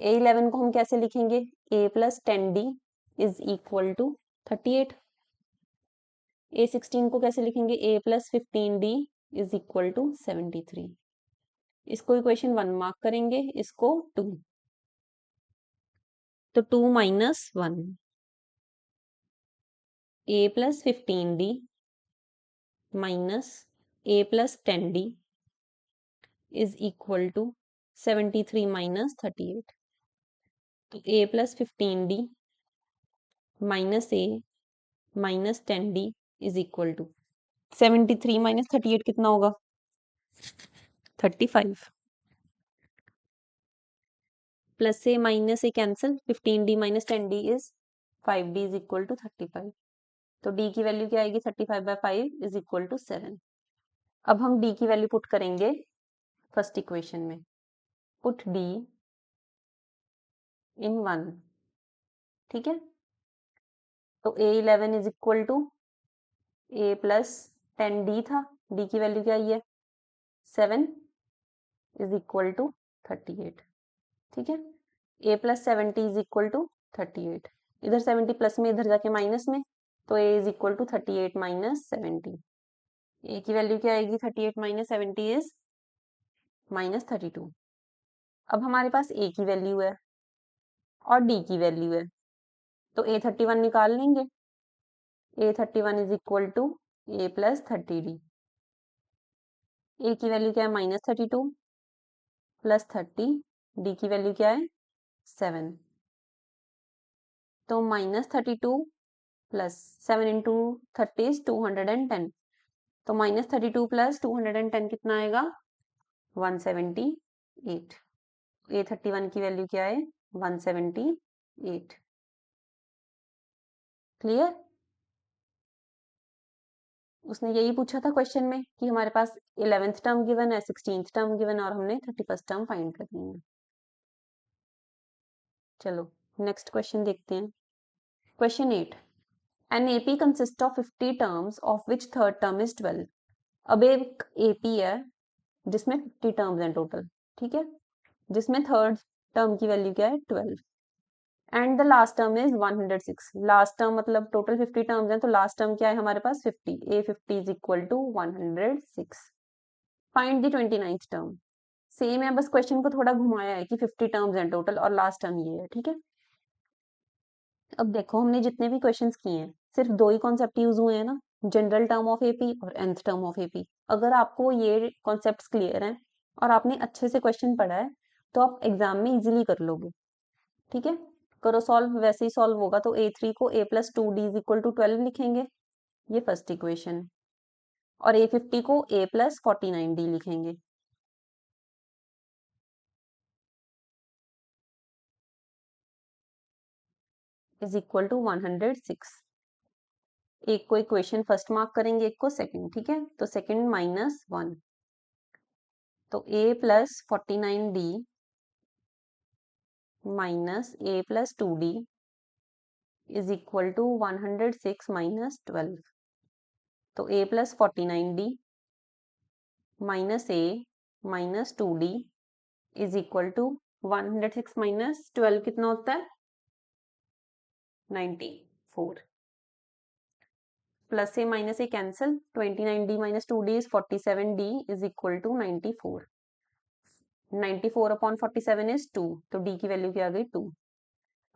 A11 को हम कैसे लिखेंगे, A plus 10D is equal to 38, A16 को कैसे लिखेंगे, A plus 15D is equal to 73, इसको इक्वेशन 1 मार्क करेंगे, इसको 2, तो 2 minus 1, A plus 15D minus A plus 10D is equal to 73 minus 38, तो A plus 15D minus A minus 10D is equal to 73 minus 38 कितना होगा 35, plus से minus से cancel, 15D minus 10D is 5D is equal to 35, तो D की value क्या आएगी 35/5 is equal to 7। अब हम D की वैल्यू पुट करेंगे फर्स्ट इक्वेशन में, पुट D इन 1, ठीक है, तो A11 is equal to A plus 10D था, D की वैल्यू क्या आई है 7 इज इक्वल टू 38, ठीक है, A plus 70 is equal to 38, इधर 70 प्लस में इधर जाके माइनस में, तो A is equal to 38 minus 70, A की वैल्यू क्या आएगी 38 माइनस 70 इज माइनस 32। अब हमारे पास A की वैल्यू है और D की वैल्यू है, तो A31 निकाल लेंगे, A31 is equal to A plus 30D, A की वैल्यू क्या है माइनस 32 प्लस 30 डी की वैल्यू क्या है 7, तो -32 प्लस 7 इंटू 30 इज 210, तो -32 प्लस 210 कितना आएगा 178। A31 की वैल्यू क्या है 178। क्लियर। उसने यही पूछा था क्वेश्चन में कि हमारे पास 11th टर्म गिवन है, 16th टर्म गिवन है और हमने 31st टर्म फाइंड करनी है। चलो नेक्स्ट क्वेश्चन देखते हैं। Question 8, an AP consist of 50 terms of which third term is 12। अब एक एपी है जिसमें 50 टर्म्स हैं टोटल, ठीक है, जिसमें थर्ड टर्म की वैल्यू क्या है 12 and the last term is 106। Last term मतलब टोटल 50 टर्म्स हैं तो लास्ट टर्म क्या है हमारे पास 50, A50 is equal to 106। Find the 29th term. Same है, बस क्वेश्चन को थोड़ा घुमाया है कि 50 टर्म्स हैं टोटल और लास्ट टर्म ये है, ठीक है। अब देखो हमने जितने भी क्वेश्चंस किए हैं सिर्फ दो ही कॉन्सेप्ट यूज हुए हैं ना, जनरल टर्म ऑफ एपी और nth टर्म ऑफ एपी। अगर आपको ये कॉन्सेप्ट्स क्लियर हैं और आपने अच्छे से क्वेश्चन पढ़ा है तो आप एग्जाम में इजीली कर लोगे, ठीक है। करो सॉल्व, वैसे ही सॉल्व होगा तो A3 को A+2D इज इक्वल टू 12 लिखेंगे, ये फर्स्ट इक्वेशन, और A50 को A+49D लिखेंगे। Is equal to 106। एक को इक्वेशन फर्स्ट मार्क करेंगे, एक को सेकंड, ठीक है। तो सेकंड -1, तो A+49D minus A+2D is equal to 106 minus 12। तो A+49D minus A minus 2D is equal to 106 minus 12 कितना होता है 94। Plus A minus A cancel, 29D minus 2D is 47D is equal to 94। 94 upon 47 is 2, तो D की value क्या आ गई 2।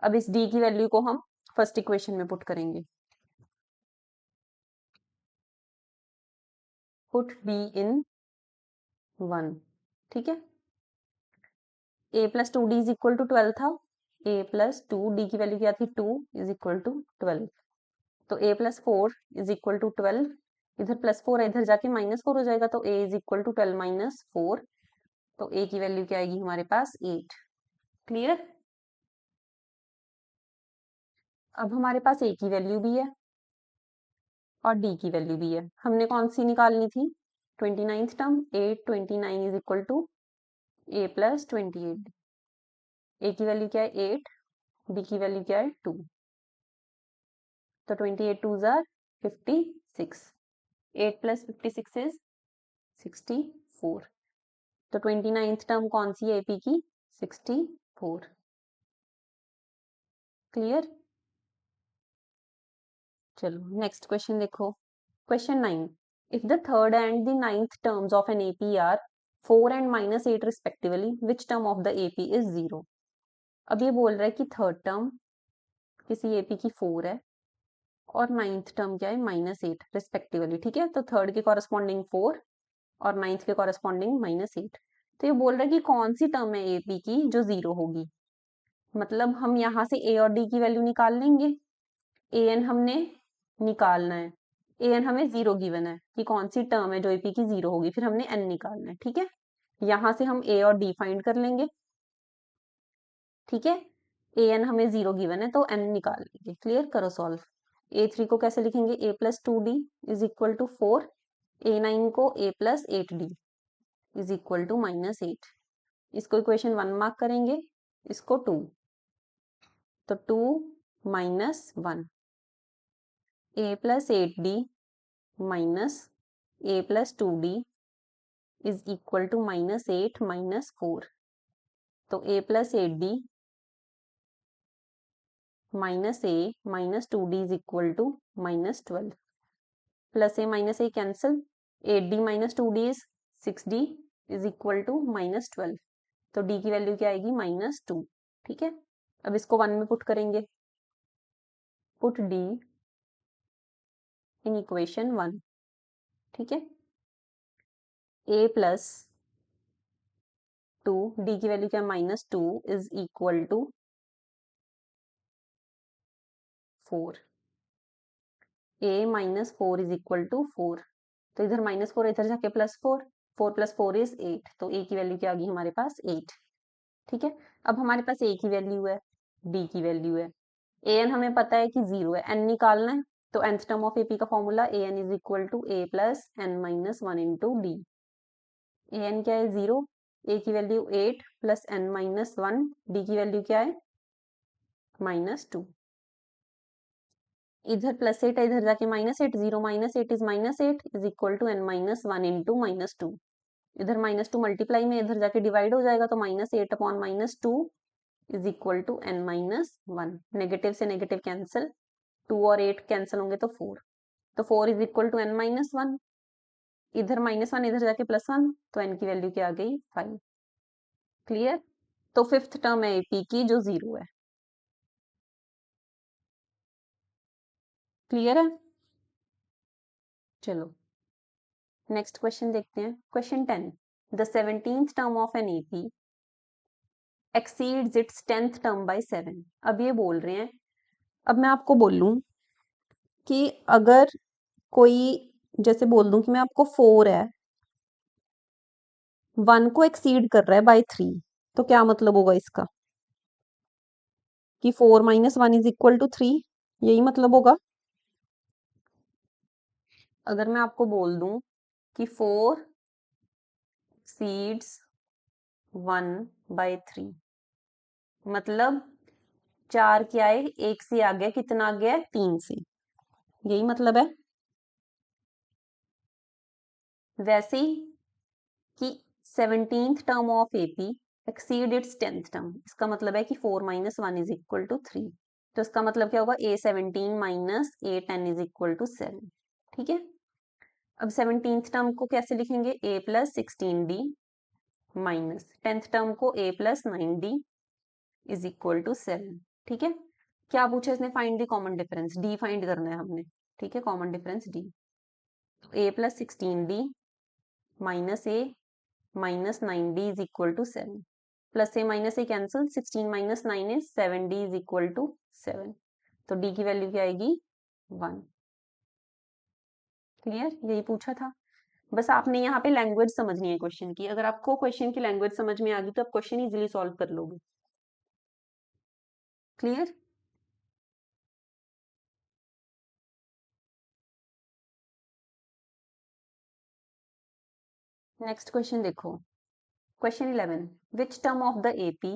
अब इस D की वैल्यू को हम फर्स्ट इक्वेशन में पुट करेंगे। पुट D इन 1, ठीक है। A+2D इज इक्वल टू 12 था, A+2D की वैल्यू क्या थी 2 इज इक्वल टू 12, तो A+4 इज इक्वल टू 12, इधर +4 है इधर जाके -4 हो जाएगा, तो A is equal to 12 minus 4, तो A की वैल्यू क्या आएगी हमारे पास 8। क्लियर। अब हमारे पास A की वैल्यू भी है और D की वैल्यू भी है, हमने कौन सी निकालनी थी 29th term, 829 is equal to A+28। A की वैल्यू क्या है 8, D की वैल्यू क्या है 2, तो 28 2 जार 56, 8 + 56 इज 64, तो 29th टर्म कौन सी है एपी की 64। क्लियर। चलो नेक्स्ट क्वेश्चन देखो। Question 9, if the third and the ninth terms of an AP are 4 and -8 respectively, which term of the AP is 0। अब ये बोल रहा है कि थर्ड टर्म किसी एपी की 4 है और नाइन्थ टर्म क्या है -8 रिस्पेक्टिवली, ठीक है। तो थर्ड के कॉरेस्पॉन्डिंग 4 और नाइन्थ के कॉरेस्पॉन्डिंग -8। तो ये बोल रहा है कि कौन सी टर्म है एपी की जो 0 होगी। मतलब हम यहाँ से ए और डी की वैल्यू निकाल लेंगे। ए एन हमने निकालना है, ए एन हमें 0 गिवन है कि कौन सी टर्म है जो एपी की 0 होगी, फिर हमने एन निकालना है, ठीक है। यहाँ से हम ए और डी फाइंड कर लेंगे, ठीक है। ए एन हमें 0 गिवन है तो एन निकाल लेंगे। क्लियर, करो सॉल्व। A3 को कैसे लिखेंगे A+2D is equal to 4, A9 को A+8D इज इक्वल टू -8। इसको इक्वेशन 1 मार्क करेंगे, इसको 2, तो 2 -1, A+8D minus A+2D is equal to -8 -4, तो A+8D minus A -2D is equal to -12, plus A minus A cancel, 8D minus 2D is 6D is equal to -12, तो D की value क्या आएगी -2, ठीक है। अब इसको 1 में पुट करेंगे, पुट D इन इक्वेशन 1, ठीक है। A+ टू, डी की वैल्यू क्या है -2 is equal to 4। a -4 is equal to 4, तो इधर -4 इधर जाके +4, 4 + 4 इज 8, तो a की वैल्यू क्या आ गई हमारे पास 8। ठीक है, अब हमारे पास a की वैल्यू है, d की वैल्यू है, an हमें पता है कि 0 है, n निकालना है, तो nth टर्म ऑफ ap का formula an is equal to a + n-1 into D. an क्या है 0, a की वैल्यू 8 + n-1, d की वैल्यू क्या है -2। इधर +8 है, इधर जाके -8, 0 - 8 is -8 is equal to n-1 into -2। इधर -2 मल्टीप्लाई में इधर जाके डिवाइड हो जाएगा, तो -8 upon -2 is equal to n-1। Negative से नेगेटिव कैंसिल, 2 और 8 कैंसिल होंगे तो 4, तो 4 इज इक्वल टू n-1। इधर -1 इधर जाके +1, तो n की वैल्यू क्या आ गई 5। क्लियर, तो फिफ्थ टर्म है AP की जो 0 है। क्लियर है, चलो नेक्स्ट क्वेश्चन देखते हैं। Question 10, the 17th term of an AP exceeds its 10th term by 7। अब ये बोल रहे हैं, अब मैं आपको बोलूं कि अगर कोई, जैसे बोल दूं कि मैं आपको 4 है, 1 को एक्सीड कर रहा है बाय 3, तो क्या मतलब होगा इसका कि 4 - 1 इज इक्वल टू 3, यही मतलब होगा। अगर मैं आपको बोल दूं कि 4 exceeds 1 by 3, मतलब 4 क्या है, 1 से आ गया, कितना आ गया है 3 से, यही मतलब है। वैसे ही कि 17th term of AP exceed its 10th term, इसका मतलब है कि 4 - 1 इज इक्वल टू 3, तो इसका मतलब क्या होगा A17 minus A10 is equal to 7। ठीक है, अब 17th टर्म को कैसे लिखेंगे, A + 16D minus 10th term को A + 9D is equal to 7। ठीक है, क्या पूछा इसने, find the common difference, D find करना है हमने। ठीक है, common difference D, A + 16D minus A minus 9D is equal to 7, plus A minus A cancel, 16 - 9 is 7D is equal to 7, तो D की वैल्यू क्या आएगी 1। क्लियर, यही पूछा था। बस आपने यहाँ पे लैंग्वेज समझनी है क्वेश्चन की, अगर आपको क्वेश्चन की लैंग्वेज समझ में आ गई तो आप क्वेश्चन इजीली सॉल्व कर लोगे। क्लियर, नेक्स्ट क्वेश्चन देखो। Question 11, which term of the AP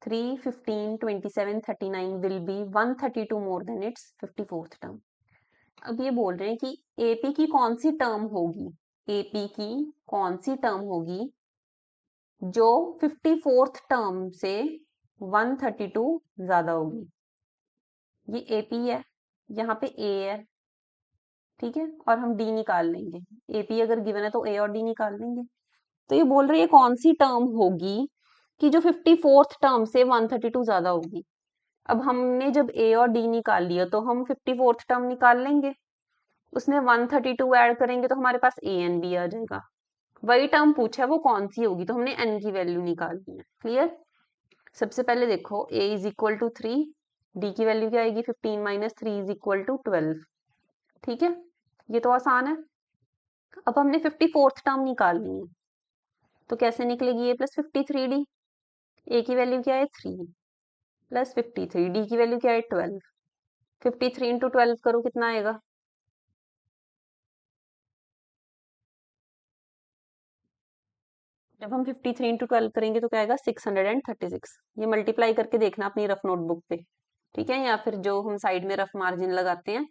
3, 15, 27, 39 will be 132 more than it's 54th term. अब ये बोल रहे हैं कि AP की कौन सी टर्म होगी, AP की कौन सी टर्म होगी जो 54th टर्म से 132 ज्यादा होगी। ये AP है, यहाँ पे A है, ठीक है, और हम D निकाल लेंगे। AP अगर गिवन है तो A और D निकाल लेंगे। तो ये बोल रही है कौन सी टर्म होगी कि जो 54th टर्म से 132 ज्यादा होगी। अब हमने जब A और D निकाल लिया तो हम 54th टर्म निकाल लेंगे, उसमें 132 ऐड करेंगे तो हमारे पास AN भी आ जाएगा। वही टर्म पूछा है वो कौन सी होगी, तो हमने N की वैल्यू निकालनी है। क्लियर, सबसे पहले देखो A is equal to 3, D की वैल्यू क्या आएगी 15 - 3 इज इक्वल टू 12। ठीक है, ये तो आसान है। अब हमने 54th टर्म निकालनी है, तो कैसे निकलेगी A + 53D। A की वैल्यू क्या है 3 + 53, D की वैल्यू क्या है 12, 53 × 12 करो कितना आएगा, जब हम 53 × 12 करेंगे तो क्या आएगा 636। ये मल्टीप्लाई करके देखना अपनी रफ नोटबुक पे, ठीक है, या फिर जो हम साइड में रफ मार्जिन लगाते हैं,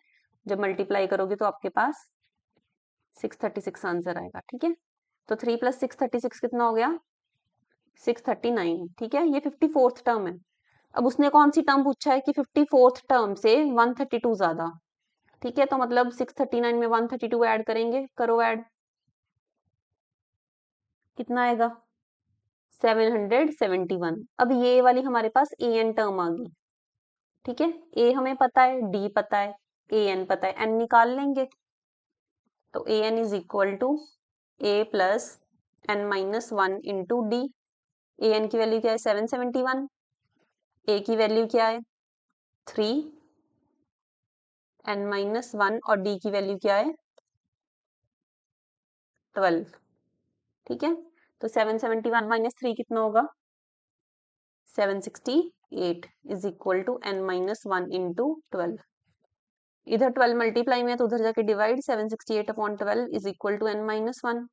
जब मल्टीप्लाई करोगे तो आपके पास 636 आंसर आएगा। ठीक है, तो 3 + 636 कितना हो गया 639। ठीक है, ये 54th टर्म है। अब उसने कौन सी टर्म पूछा है कि 54th टर्म से 132 ज्यादा। ठीक है, तो मतलब 639 में 132 ऐड करेंगे, करो ऐड, कितना आएगा 771। अब ये वाली हमारे पास AN टर्म आ गई। ठीक है, A हमें पता है, D पता है, AN पता है, N निकाल लेंगे, तो AN is equal to A + n - 1 into D। A N की वैल्यू क्या है 771, ए की वैल्यू क्या है 3 n-1 और डी की वैल्यू क्या है 12। ठीक है, तो 771 माइनस 3 कितना होगा 768 is equal to n-1 into 12। इधर 12 मल्टीप्लाई में है तो उधर जाके divide 768 upon 12 is equal to n-1।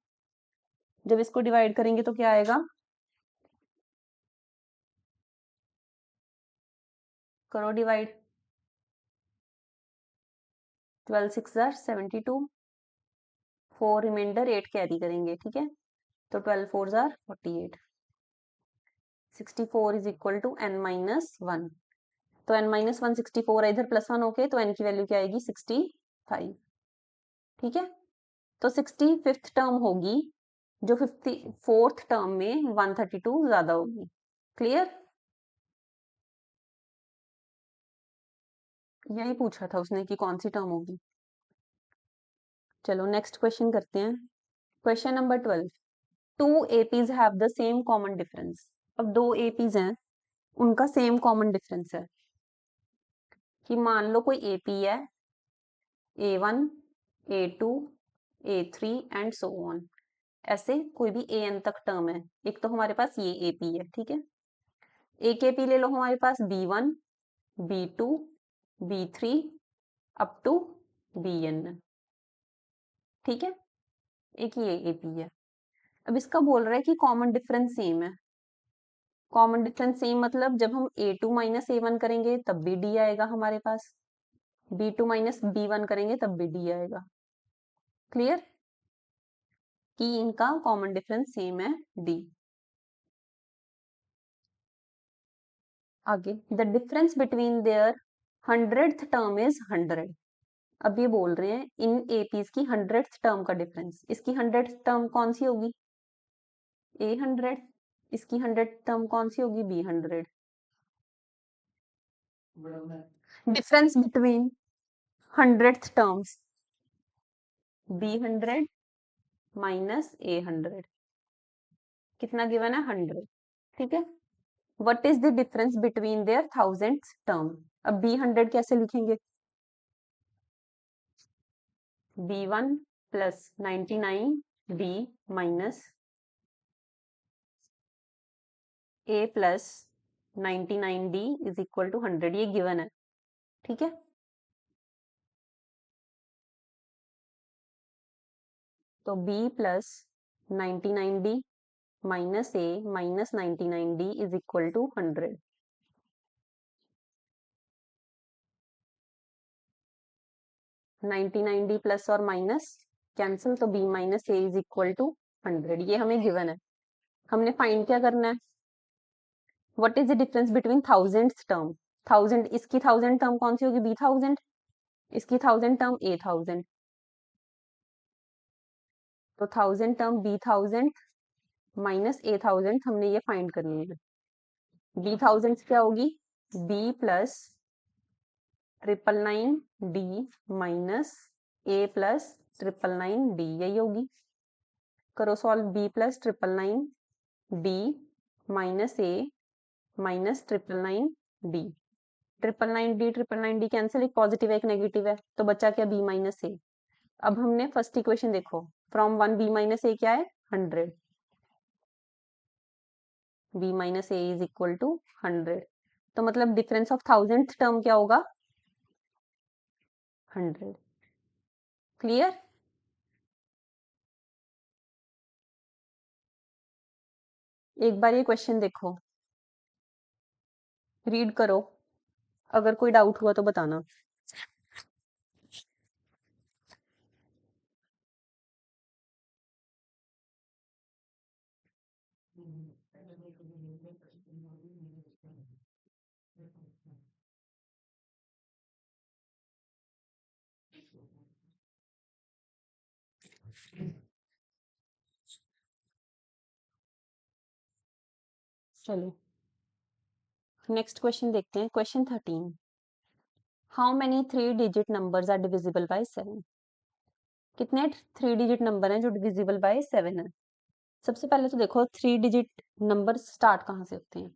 जब इसको डिवाइड करेंगे तो क्या आएगा, करो डिवाइड, 12 6 72, 4 रिमाइंडर 8 कैरी करेंगे। ठीक है, तो 12 4 48, 64 इज इक्वल टू n-1। तो n-1 64 है, इधर +1 होके तो n की वैल्यू क्या आएगी 65। ठीक है, तो 65th टर्म होगी जो 54th टर्म में 132 ज्यादा होगी। क्लियर, यही पूछा था उसने कि कौन सी टर्म होगी। चलो नेक्स्ट क्वेश्चन करते हैं। Question number 12, two APs have the same common difference. अब दो एपीज हैं, उनका सेम कॉमन डिफरेंस है कि मान लो कोई एपी है A1, A2, A3 and so on, ऐसे कोई भी an तक टर्म है। एक तो हमारे पास ये एपी है। ठीक है, एक एपी ले लो हमारे पास B1, B2, B3 up to Bn। ठीक है, एक ये एपी है। अब इसका बोल रहा है कि कॉमन डिफरेंस सेम है। कॉमन डिफरेंस सेम मतलब जब हम A2 माइनस A1 करेंगे तब भी D आएगा हमारे पास, B2 माइनस B1 करेंगे तब भी D आएगा। क्लियर, कि इनका कॉमन डिफरेंस सेम है D। आगे, the difference between there 100th term is 100। अब ये बोल रहे हैं इन एपीज की 100th टर्म का डिफरेंस। इसकी 100th टर्म कौन सी होगी A100, इसकी 100th टर्म कौन सी होगी B100। Difference between 100th terms B100 minus A100 कितना गिवन है 100। ठीक है, what is the difference between their 1000th term. अब B100 कैसे लिखेंगे, B1 plus 99 B minus A plus 99 D is equal to 100, ये गिवन है। ठीक है, तो B plus 99D minus A minus 99D is equal to 100। 99D plus और minus cancel, तो B minus A is equal to 100, ये हमें given है। हमने फाइंड क्या करना है, what is the difference between 1000th term. 1000, इसकी 1000 टर्म कौन सी होगी B1000, इसकी 1000 टर्म A1000, तो 1000 टर्म B1000 माइनस A1000 हमने ये फाइंड करनी है। B1000 क्या होगी B plus 999D minus A plus 999D, यही होगी। करो solve, B plus 999D minus A minus 999D, 999D cancel, एक पॉजिटिव एक नेगेटिव है, तो बचा क्या B माइनस A। अब हमने फर्स्ट इक्वेशन देखो, फ्रॉम 1 B माइनस A क्या है 100, B minus A is equal to 100, तो मतलब डिफरेंस ऑफ 1000th टर्म क्या होगा 100। क्लियर, एक बार ये क्वेश्चन देखो, रीड करो, अगर कोई डाउट हुआ तो बताना। चलो नेक्स्ट क्वेश्चन देखते हैं। Question 13, how many 3 digit numbers are divisible by 7। कितने 3 डिजिट नंबर हैं जो डिविजिबल बाय 7 है। सबसे पहले तो देखो 3 डिजिट नंबर स्टार्ट कहाँ से होते हैं।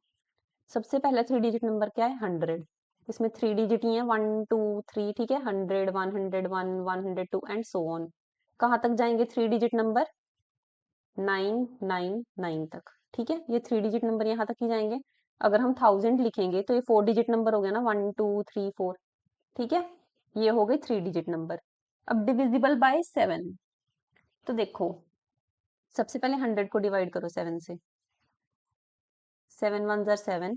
सबसे पहला 3 डिजिट नंबर क्या है, 100। इसमें 3 डिजिट ही है, 1 2 3, ठीक है। 100 101 102 एंड सो ऑन। कहाँ तक जाएंगे 3 डिजिट नंबर, 999 तक, ठीक है। ये 3 डिजिट नंबर यहाँ तक ही जाएंगे। अगर हम 1000 लिखेंगे तो ये 4 डिजिट नंबर हो गया ना, 1 2 3 4, ठीक है। ये हो गए 3 डिजिट नंबर। अब डिविजिबल बाय 7, तो देखो सबसे पहले 100 को डिवाइड करो 7 से। 7 1 जार 7,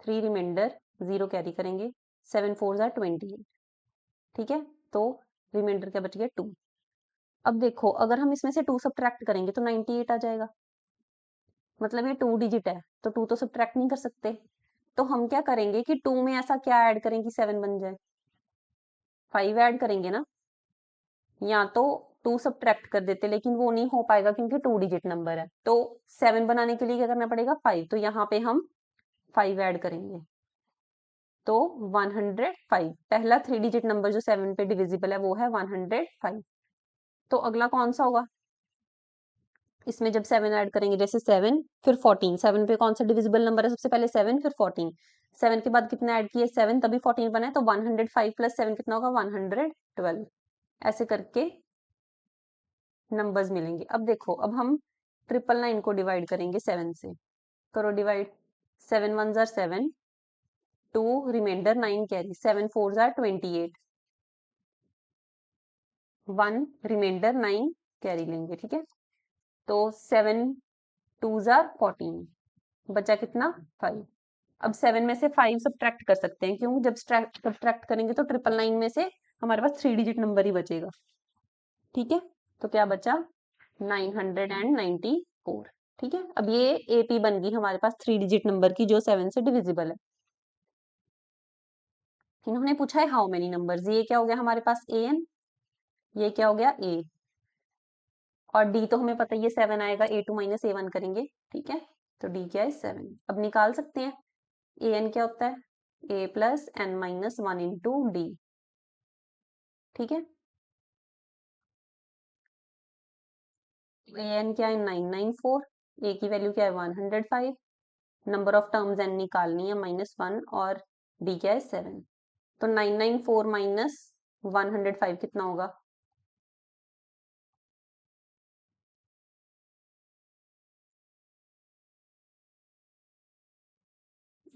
3 रिमाइंडर, 0 कैरी करेंगे। 7 4 जार 28, ठीक है। तो रिमाइंडर क्या बच गया, 2। अब देखो अगर हम इसमें से 2 सब्ट्रैक्ट करेंगे तो 98 आ जाएगा। मतलब ये 2 डिजिट है तो 2 तो सब्ट्रैक्ट नहीं कर सकते। तो हम क्या करेंगे कि 2 में ऐसा क्या ऐड करें कि 7 बन जाए, 5 ऐड करेंगे ना। या तो 2 सब्ट्रैक्ट कर देते, लेकिन वो नहीं हो पाएगा क्योंकि 2 डिजिट नंबर है। तो 7 बनाने के लिए क्या करना पड़ेगा, 5। तो यहाँ पे हम 5 ऐड करेंगे, तो 105। पहला 3 डिजिट नंबर जो 7 पे डिविजिबल है वो है 105। तो अगला कौन सा होगा, इसमें जब 7 ऐड करेंगे, जैसे 7 फिर 14। 7 पे कौन सा डिविजिबल नंबर है, सबसे पहले 7 फिर 14। 7 के बाद कितना ऐड किए, 7, तभी 14 बना है। तो 105 प्लस 7 कितना होगा, 112। ऐसे करके नंबर्स मिलेंगे। अब देखो अब हम 999 को डिवाइड करेंगे 7 से। करो डिवाइड। 7 1 जार 7, 2 रिमाइंडर, 9 कैरी, 7 4 जार 28, 1 रिमाइंडर, 9 कैरी लेंगे, ठीक है। तो 7 2 जार 14, बचा कितना, 5। अब 7 में से 5 सब्ट्रैक्ट कर सकते हैं, क्यों, जब सब्ट्रैक्ट करेंगे तो 999 में से हमारे पास 3 डिजिट नंबर ही बचेगा, ठीक है। तो क्या बचा, 994, ठीक है। अब ये एपी बन गई हमारे पास 3 डिजिट नंबर की, जो 7 से डिविजिबल है। इन्होंने पूछा है हाउ मेनी नंबर्स, ये क्या हो गया हमारे पास, एन, ये क्या हो गया, ए। और डी तो हमें पता है ये 7 आएगा, A2 माइनस A1 करेंगे, ठीक है। तो डी क्या है, 7। अब निकाल सकते हैं, ए एन क्या होता है, A plus N minus 1 into D, ठीक है। ए एन क्या है, 994, ए की वैल्यू क्या है, 105। नंबर ऑफ टर्म्स एन निकालनी है, -1, और डी क्या है, 7। तो 994 माइनस 105 कितना होगा,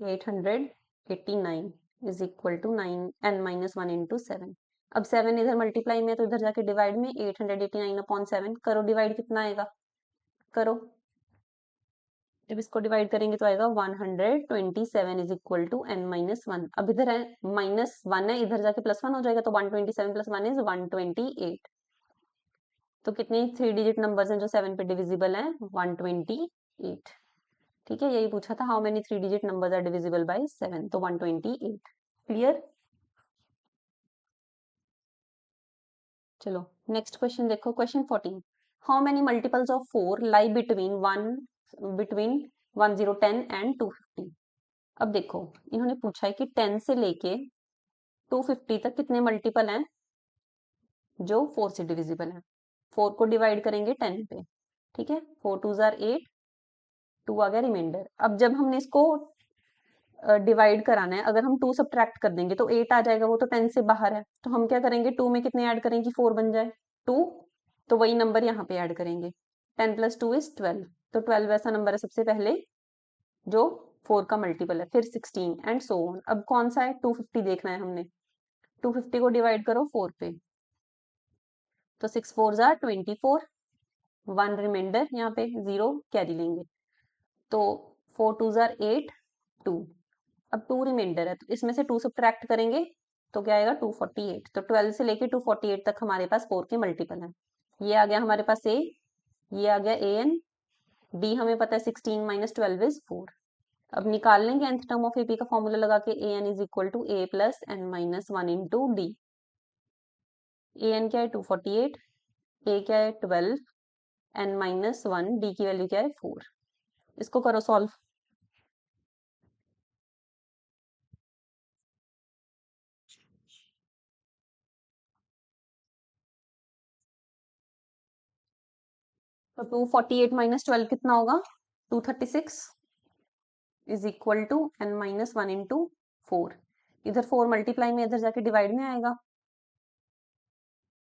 889 is equal to 9 n-1 into 7। अब 7 इधर मल्टीप्लाई में है तो इधर जाके डिवाइड में, 889/7 करो डिवाइड, कितना आएगा, करो। जब इसको डिवाइड करेंगे तो आएगा 127 इज इक्वल टू n-1। अब इधर है -1 है, इधर जाके +1 हो जाएगा, तो 127 + 1 इज 128। तो कितने 3 डिजिट नंबर्स हैं जो 7 पे डिविजिबल हैं, 128, ठीक है। यही पूछा था, how many 3 digit numbers are divisible by 7, तो 128। क्लियर। चलो नेक्स्ट क्वेश्चन देखो, question 14। How many multiples of 4 lie between 10 10 and 250। अब देखो इन्होंने पूछा है कि 10 से लेके 250 तक कितने मल्टीपल हैं जो 4 से डिविजिबल हैं। 4 को डिवाइड करेंगे 10 पे, ठीक है। 4 2 जार 8, 2 आ गया रिमाइंडर। अब जब हमने इसको डिवाइड कराना है, अगर हम 2 सब्ट्रैक्ट कर देंगे तो 8 आ जाएगा, वो तो 10 से बाहर है। तो हम क्या करेंगे, 2 में कितने ऐड करें कि 4 बन जाए, 2। तो वही नंबर यहाँ पे ऐड करेंगे, 10 + 2 इज 12। तो 12 ऐसा नंबर है सबसे पहले जो 4 का मल्टीपल है, फिर 16 एंड सो ऑन। अब कौन सा है, 250 देखना है हमने। 250 को डिवाइड करो 4 पे, तो 6 4 जार 24, 1 रिमाइंडर, यहाँ पे 0 कैरी लेंगे। तो 4 2 जार 8, 2। अब 2 रिमाइंडर है तो इसमें से 2 सब्ट्रैक्ट करेंगे तो क्या आएगा, 248। तो 12 से लेके 248 तक हमारे पास 4 के मल्टीपल है। ये आ गया हमारे पास ए, ये आ गया ए एन, डी हमें पता है 16 - 12 इज 4। अब निकाल लेंगे nth टर्म ऑफ एपी का फॉर्मूला लगा के, a n is equal to a plus N minus 1 into d. A n क्या है, 248, ए क्या है 12, एन माइनस 1, डी की वैल्यू क्या है 4। इसको करो सॉल्व। तो 248 माइनस 12 कितना होगा? 236 is equal to n minus 1 into 4। इधर 4 मल्टीप्लाई में इधर जाके डिवाइड में आएगा,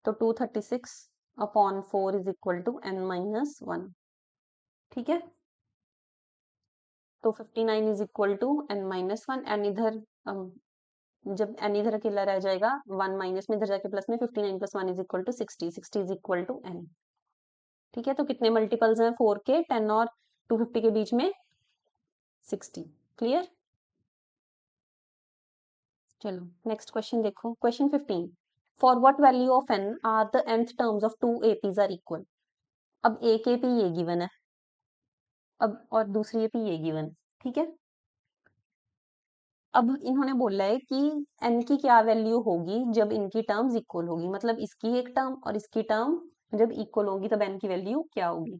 तो 236 upon 4 is equal to n minus 1। ठीक है, तो 59 is equal to n minus 1। And इधर जब n इधर अकेला रह जाएगा 1 माइनस में इधर जाके प्लस में, 59 plus 1 is equal to 60, 60 is equal to n। ठीक है, तो कितने मल्टीपल्स हैं 4 के? 10 और 250 के बीच में 60। क्लियर? चलो नेक्स्ट क्वेश्चन देखो, question 15। For what value of n are the nth terms of 2 APs are equal. अब एक AP ये गिवन है, अब और दूसरी AP ये गिवन। ठीक है, अब इन्होंने बोला है कि n की क्या वैल्यू होगी जब इनकी टर्म्स इक्वल होगी, मतलब इसकी एक टर्म और इसकी टर्म जब इक्वल होगी तब n की वैल्यू क्या होगी।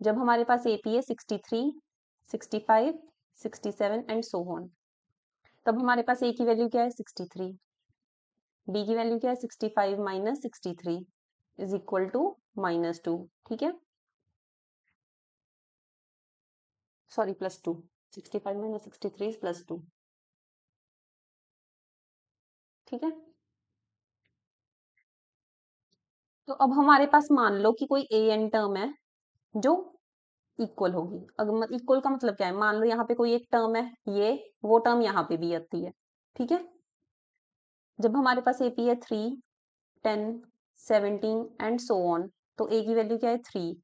जब हमारे पास AP है 63, 65, 67 एंड सो ऑन, तब हमारे पास A की वैल्यू क्या है 63, B की वैल्यू क्या है 65 माइनस 63 इज इक्वल टू -2। ठीक है, सॉरी +2, 65 माइनस 63 इज +2। ठीक है, तो अब हमारे पास मान लो कि कोई an टर्म है जो इक्वल होगी। अगर इक्वल का मतलब क्या है, मान लो यहाँ पे कोई एक टर्म है, ये वो टर्म यहाँ पे भी आती है। ठीक है, जब हमारे पास AP है 3, 10, 17 एंड सो ऑन, तो A की वैल्यू क्या है 3,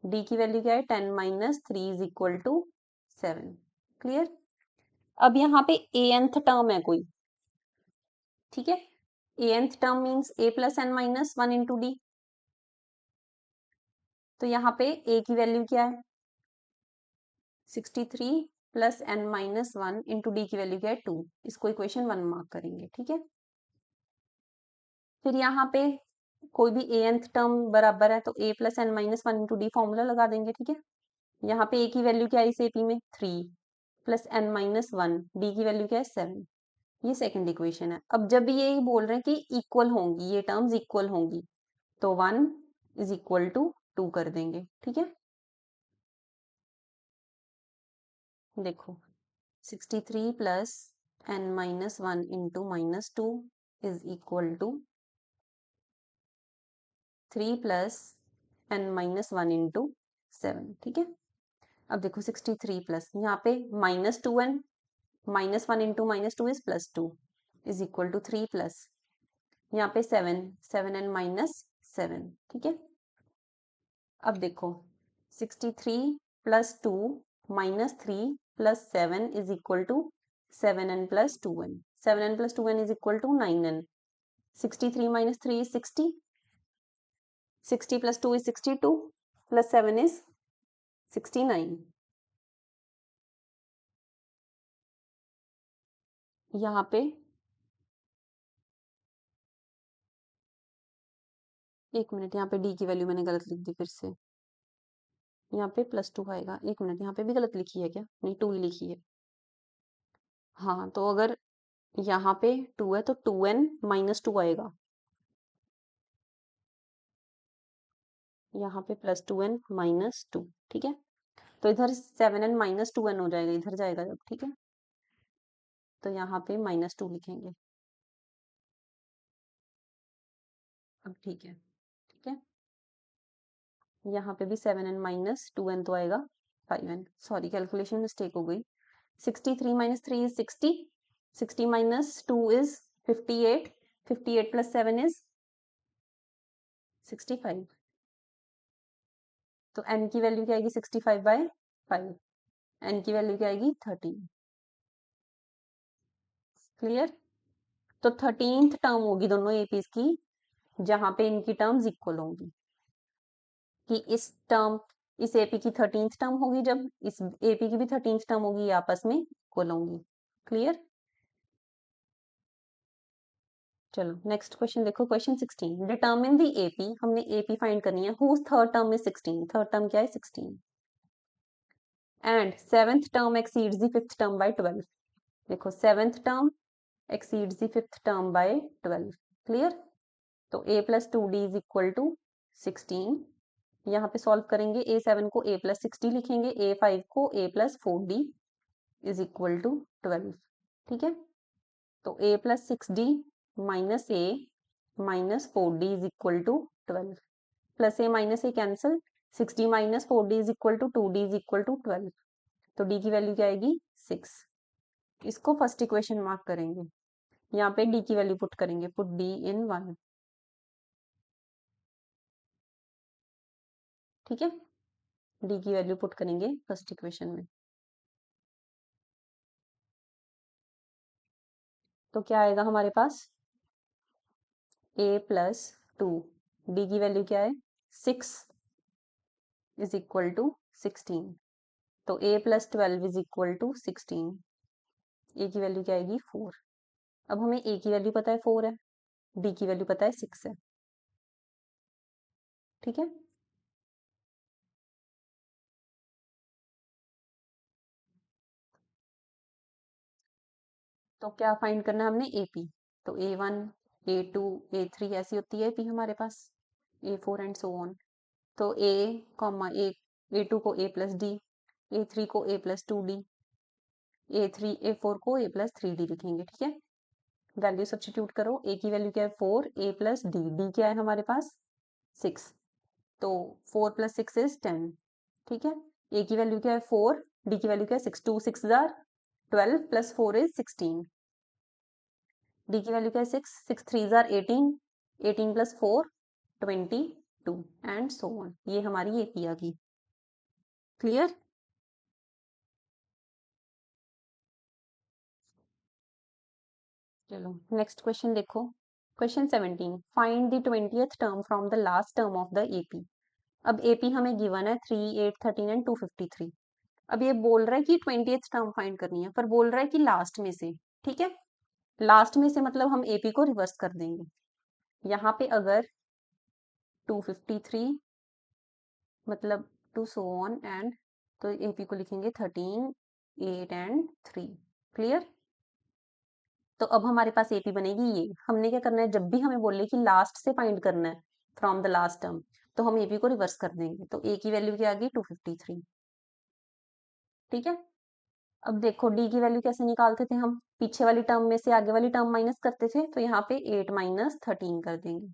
D की वैल्यू क्या है 10 minus 3 is equal to 7। Clear? अब यहाँ पे anth टर्म है कोई। ठीक है, anth term means A plus n minus 1 into d. तो यहाँ पे A की वैल्यू क्या है 63 plus n minus 1 into D की वैल्यू क्या है 2। इसको इक्वेशन 1 मार्क करेंगे। ठीक है, फिर यहाँ पे कोई भी anth टर्म बराबर है तो A plus n minus 1 into D formula लगा देंगे। ठीक है, यहाँ पे A की वैल्यू क्या है इस AP में 3 प्लस n माइनस 1, डी की वैल्यू क्या है 7। ये सेकंड इक्वेशन है। अब जब ये बोल रहे हैं कि इक्वल होंगी, ये टर्म्स इक्वल होंगी, तो 1 इज इक्वल टू 2 कर देंगे। ठीक है, देखो 63 plus n minus 1 into -2 is equal to 3 plus n minus 1 into 7। ठीक है, अब देखो 63 प्लस यहाँ पे -2n minus 1 into -2 is +2 is equal to 3 plus यहाँ पे 7, 7n माइनस 7। ठीक है, अब देखो 63 plus 2 minus 3 plus 7 is equal to 7n plus 2n। 7n plus 2n is equal to 9n। 63 minus 3 is 60, 60 plus 2 is 62 plus 7 is 69। यहाँ पे एक minute, यहाँ पे डी की वैल्यू मैंने गलत लिख दी फिर से। यहाँ पे +2 आएगा। एक मिनट, यहाँ पे भी गलत लिखी है क्या? नहीं, 2 ही लिखी है। हाँ, तो अगर यहाँ पे 2 है तो 2n माइनस 2 आएगा, यहाँ पे +2n माइनस 2। ठीक है, तो इधर 7n माइनस 2n हो जाएगा, इधर जाएगा जब। ठीक है, तो यहाँ पे -2 लिखेंगे। अब ठीक है, ठीक है, यहाँ पे भी 7n माइनस 2n तो आएगा 5n। सॉरी, कैलकुलेशन मिस्टेक हो गई। 63 minus 3 is 60, 60 minus 2 is 58, 58 plus 7 is 65। तो n की वैल्यू क्या आएगी 65/5, n की वैल्यू क्या आएगी 13। क्लियर? तो 13th टर्म होगी दोनों एपीज की जहां पे इनकी टर्म्स इक्वल होंगी, कि इस एपी की 13th टर्म होगी जब इस एपी की भी 13th टर्म होगी, ये आपस में इक्वल होंगी। क्लियर? चलो नेक्स्ट क्वेश्चन देखो, क्वेश्चन 16। डिटर्मिन द एपी, हमने एपी फाइंड करनी है whose third term is 16। Third term क्या है 16, and seventh term exceeds the fifth term by 12। देखो seventh term exceeds the fifth term by 12। Clear? तो a plus 2d is equal to 16 यहाँ पे solve करेंगे, A7 को A+6D लिखेंगे, A5 को A+4D इज इक्वल टू 12। ठीक है, तो A+6D minus A minus 4D is equal to 12, plus A minus A cancel, 6D minus 4D is equal to 2D is equal to 12, तो D की value क्या आएगी 6। इसको फर्स्ट इक्वेशन मार्क करेंगे, यहाँ पे D की वैल्यू पुट करेंगे, पुट D इन 1। ठीक है, D की वैल्यू पुट करेंगे फर्स्ट इक्वेशन में, तो क्या आएगा हमारे पास A+2, D की वैल्यू क्या है 6 इज इक्वल टू 16, तो A+12 is equal to 16, A की वैल्यू क्या आएगी 4। अब हमें A की वैल्यू पता है 4 है, D की वैल्यू पता है 6 है। ठीक है, तो क्या फाइंड करना है हमने AP, तो A1 A2 A3 ऐसी होती है AP हमारे पास, A4 एंड सो ऑन। तो A कॉमा A2 को A+D, A3 को A+2D, A4 को A+3D लिखेंगे। ठीक है, वैल्यू सब्स्टिट्यूट करो, A की वैल्यू क्या है 4, A+D, D क्या है हमारे पास 6, तो 4 + 6 इज 10। ठीक है, A की वैल्यू क्या है 4, D की वैल्यू क्या है 6, 2 6 जार 12 + 4 इज 16, D की वैल्यू क्या है 6, 6 3 जार 18, 18 + 4 22 एंड सो ऑन। ये हमारी AP आ गई। क्लियर? चलो नेक्स्ट क्वेश्चन देखो, question 17, find the 20th term from the last term of the AP। अब AP हमें गिवन है 3 8 13 एंड 253। अब ये बोल रहा है कि 20th टर्म फाइंड करनी है, पर बोल रहा है कि लास्ट में से। ठीक है, लास्ट में से मतलब हम AP को रिवर्स कर देंगे। यहाँ पे अगर 253 मतलब टू सो ऑन एंड, तो AP को लिखेंगे 13 8 एंड 3। क्लियर? तो अब हमारे पास AP बनेगी ये। हमने क्या करना है, जब भी हमें बोले कि लास्ट से फाइंड करना है फ्रॉम द लास्ट टर्म, तो हम AP को रिवर्स कर देंगे, तो A की वैल्यू क्या आ गई 253। ठीक है, अब देखो D की वैल्यू कैसे निकालते थे हम, पीछे वाली टर्म में से आगे वाली टर्म माइनस करते थे, तो यहाँ पे 8 - 13 कर देंगे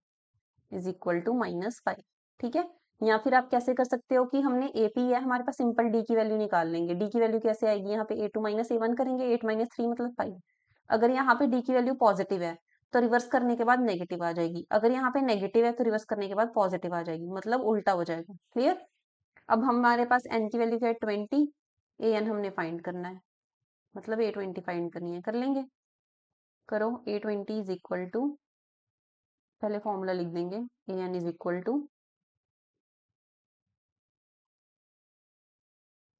इज इक्वल टू -5। ठीक है, या फिर आप कैसे कर सकते हो कि हमने AP है हमारे पास, सिंपल D की वैल्यू निकाल लेंगे। D की वैल्यू कैसे आएगी, यहाँ पे A2 - A1 करेंगे, 8 - 3 मतलब 5। अगर यहाँ पे D की वैल्यू पॉजिटिव है तो रिवर्स करने के बाद नेगेटिव आ जाएगी, अगर यहाँ पे नेगेटिव है तो रिवर्स करने के बाद पॉजिटिव आ जाएगी, मतलब उल्टा हो जाएगा। क्लियर? अब हमारे पास n की वैल्यू क्या है 20, an हमने फाइंड करना है, मतलब A20 फाइंड करनी है, कर लेंगे। करो, A20 इज इक्वल टू, पहले फॉर्मूला लिख देंगे, an is equal to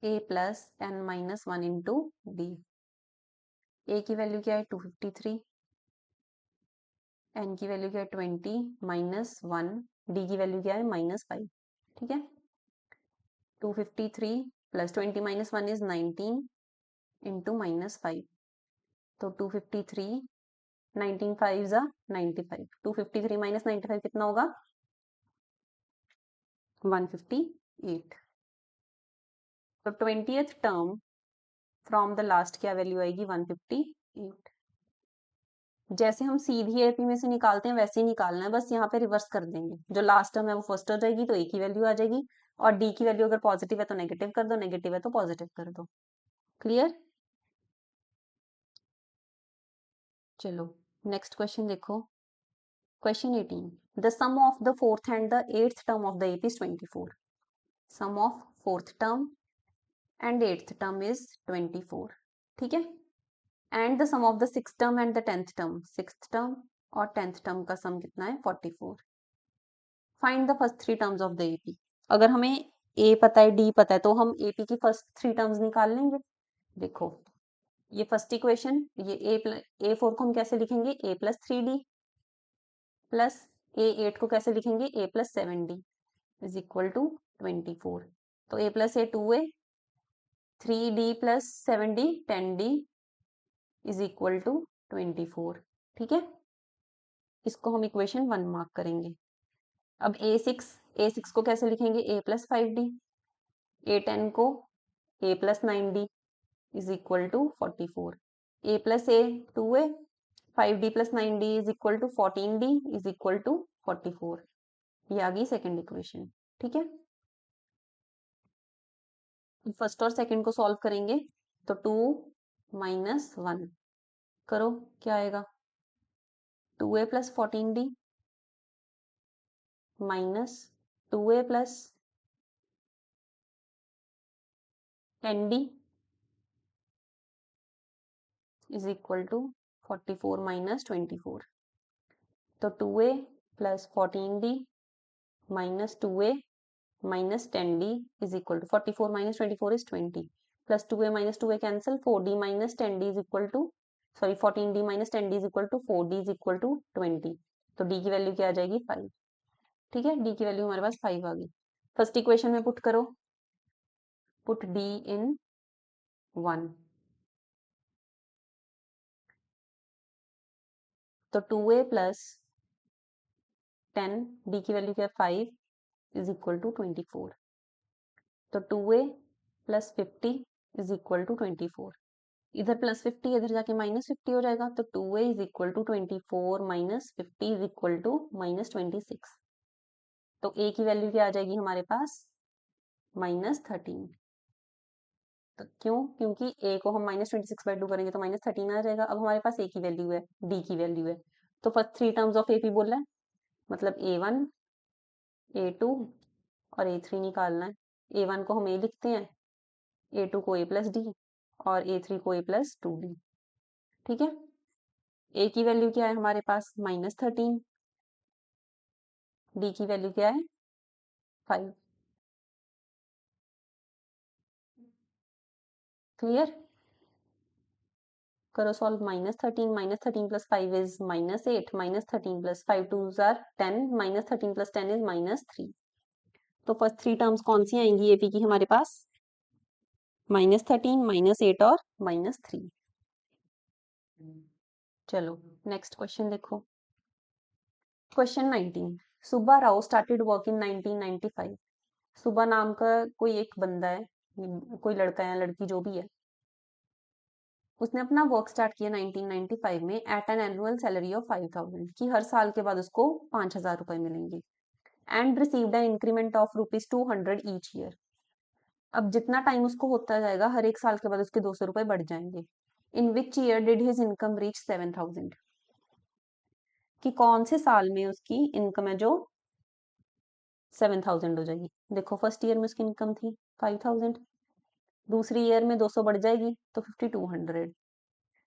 A+n - 1 into D। A की वैल्यू क्या है 253, n की वैल्यू क्या है 20 -1, D की वैल्यू क्या है -5। ठीक है, 253 + 20 - 1 इज 19 इंटू -5, तो 253 19 5 जा 95, 253 - 95 कितना होगा 158। तो 20th term from the last क्या वैल्यू आएगी 158। जैसे हम सीधी AP में से निकालते हैं वैसे ही निकालना है, बस यहाँ पे रिवर्स कर देंगे, जो लास्ट टर्म है वो फर्स्ट हो जाएगी, तो A की वैल्यू आ जाएगी, और D की वैल्यू अगर पॉजिटिव है तो नेगेटिव कर दो, नेगेटिव है तो पॉजिटिव कर दो। क्लियर? चलो नेक्स्ट क्वेश्चन देखो, question 18, the sum of the fourth and the eighth term of the AP is 24। Sum of fourth term and eighth term is 24। ठीक है, and the sum of the six term and the tenth term, six term और tenth term का sum कितना है 44। Find the first three terms of the AP। अगर हमें A पता है D पता है तो हम AP की फर्स्ट थ्री टर्म्स निकाल लेंगे। देखो, ये फर्स्ट इक्वेशन, ये A4 को हम कैसे लिखेंगे A+3D, प्लस A8 को कैसे लिखेंगे A+7D इज इक्वल टू 24। तो A+A 2A, 3D + 7D 10D is equal to 24। ठीक है, इसको हम इक्वेशन 1 मार्क करेंगे। अब A6 को कैसे लिखेंगे? A प्लस 5D, A10 को A plus 9D is equal to 44, A plus A 2A, 5D plus 9D is equal to 14D is equal to 44। ये आ गई सेकेंड इक्वेशन। ठीक है, फर्स्ट और सेकंड को सॉल्व करेंगे तो 2 माइनस 1 करो, क्या आएगा? 2A plus 14D minus 2A plus 10D is equal to 44 minus 24। तो 2A plus 14D minus 2A minus 10D is equal to 44 minus 24 is 20 plus 2A minus 2A cancel, 4D minus 10D is equal to 14D minus 10D is equal to 4D is equal to 20। तो D की value क्या आ जाएगी? 5। ठीक है, D की value हमारे पास 5 आ गई। First equation में पुट करो, पुट D इन 1, तो 2A प्लस 10, D की वैल्यू क्या है? 5 इज इक्वल टू 24। तो 2A plus 50 is equal to 24। इधर प्लस 50, इधर जाके माइनस 50 हो जाएगा, तो 2A is equal to 24 minus 50 is equal to minus 26। तो A की वैल्यू क्या आ जाएगी हमारे पास? माइनस 13। तो क्यों? क्योंकि A को हम माइनस 26/2 करेंगे तो माइनस 13 आ जाएगा। अब हमारे पास A की वैल्यू है, D की वैल्यू है, तो फर्स्ट 3 टर्म्स ऑफ AP बोल रहा है, मतलब A1, A2 और A3 निकालना है। A1 को हम A लिखते हैं, A2 को A प्लस D और A3 को A प्लस 2D। ठीक है, A की वैल्यू क्या है हमारे पास? माइनस 13, D की वैल्यू क्या है? 5। क्लियर? करो solve. Minus 13 plus 5 is minus 8, minus 13 plus 5 2s are 10, minus 13 plus 10 is minus 3। तो फर्स्ट 3 टर्म्स कौन सी आएंगी AP की हमारे पास? माइनस 13, माइनस 8 और माइनस 3। चलो नेक्स्ट क्वेश्चन देखो। Question 19, Subba Rao started work in 1995। Subba नाम का कोई एक बंदा है, कोई लड़का है लड़की जो भी है, उसने अपना वर्क स्टार्ट किया 1995 में at an annual salary of 5000, कि हर साल के बाद उसको 5000 रुपए मिलेंगे, and received an increment of ₹200 each year. अब जितना टाइम उसको होता जाएगा हर एक साल के बाद उसके 200 रुपए बढ़ जाएंगे। In which year did his income reach 7000, कि कौन से साल में उसकी इनकम है जो 7000 हो जाएगी। देखो फर्स्ट ईयर में उसकी इनकम थी 5000, दूसरी ईयर में 200 बढ़ जाएगी तो 5200,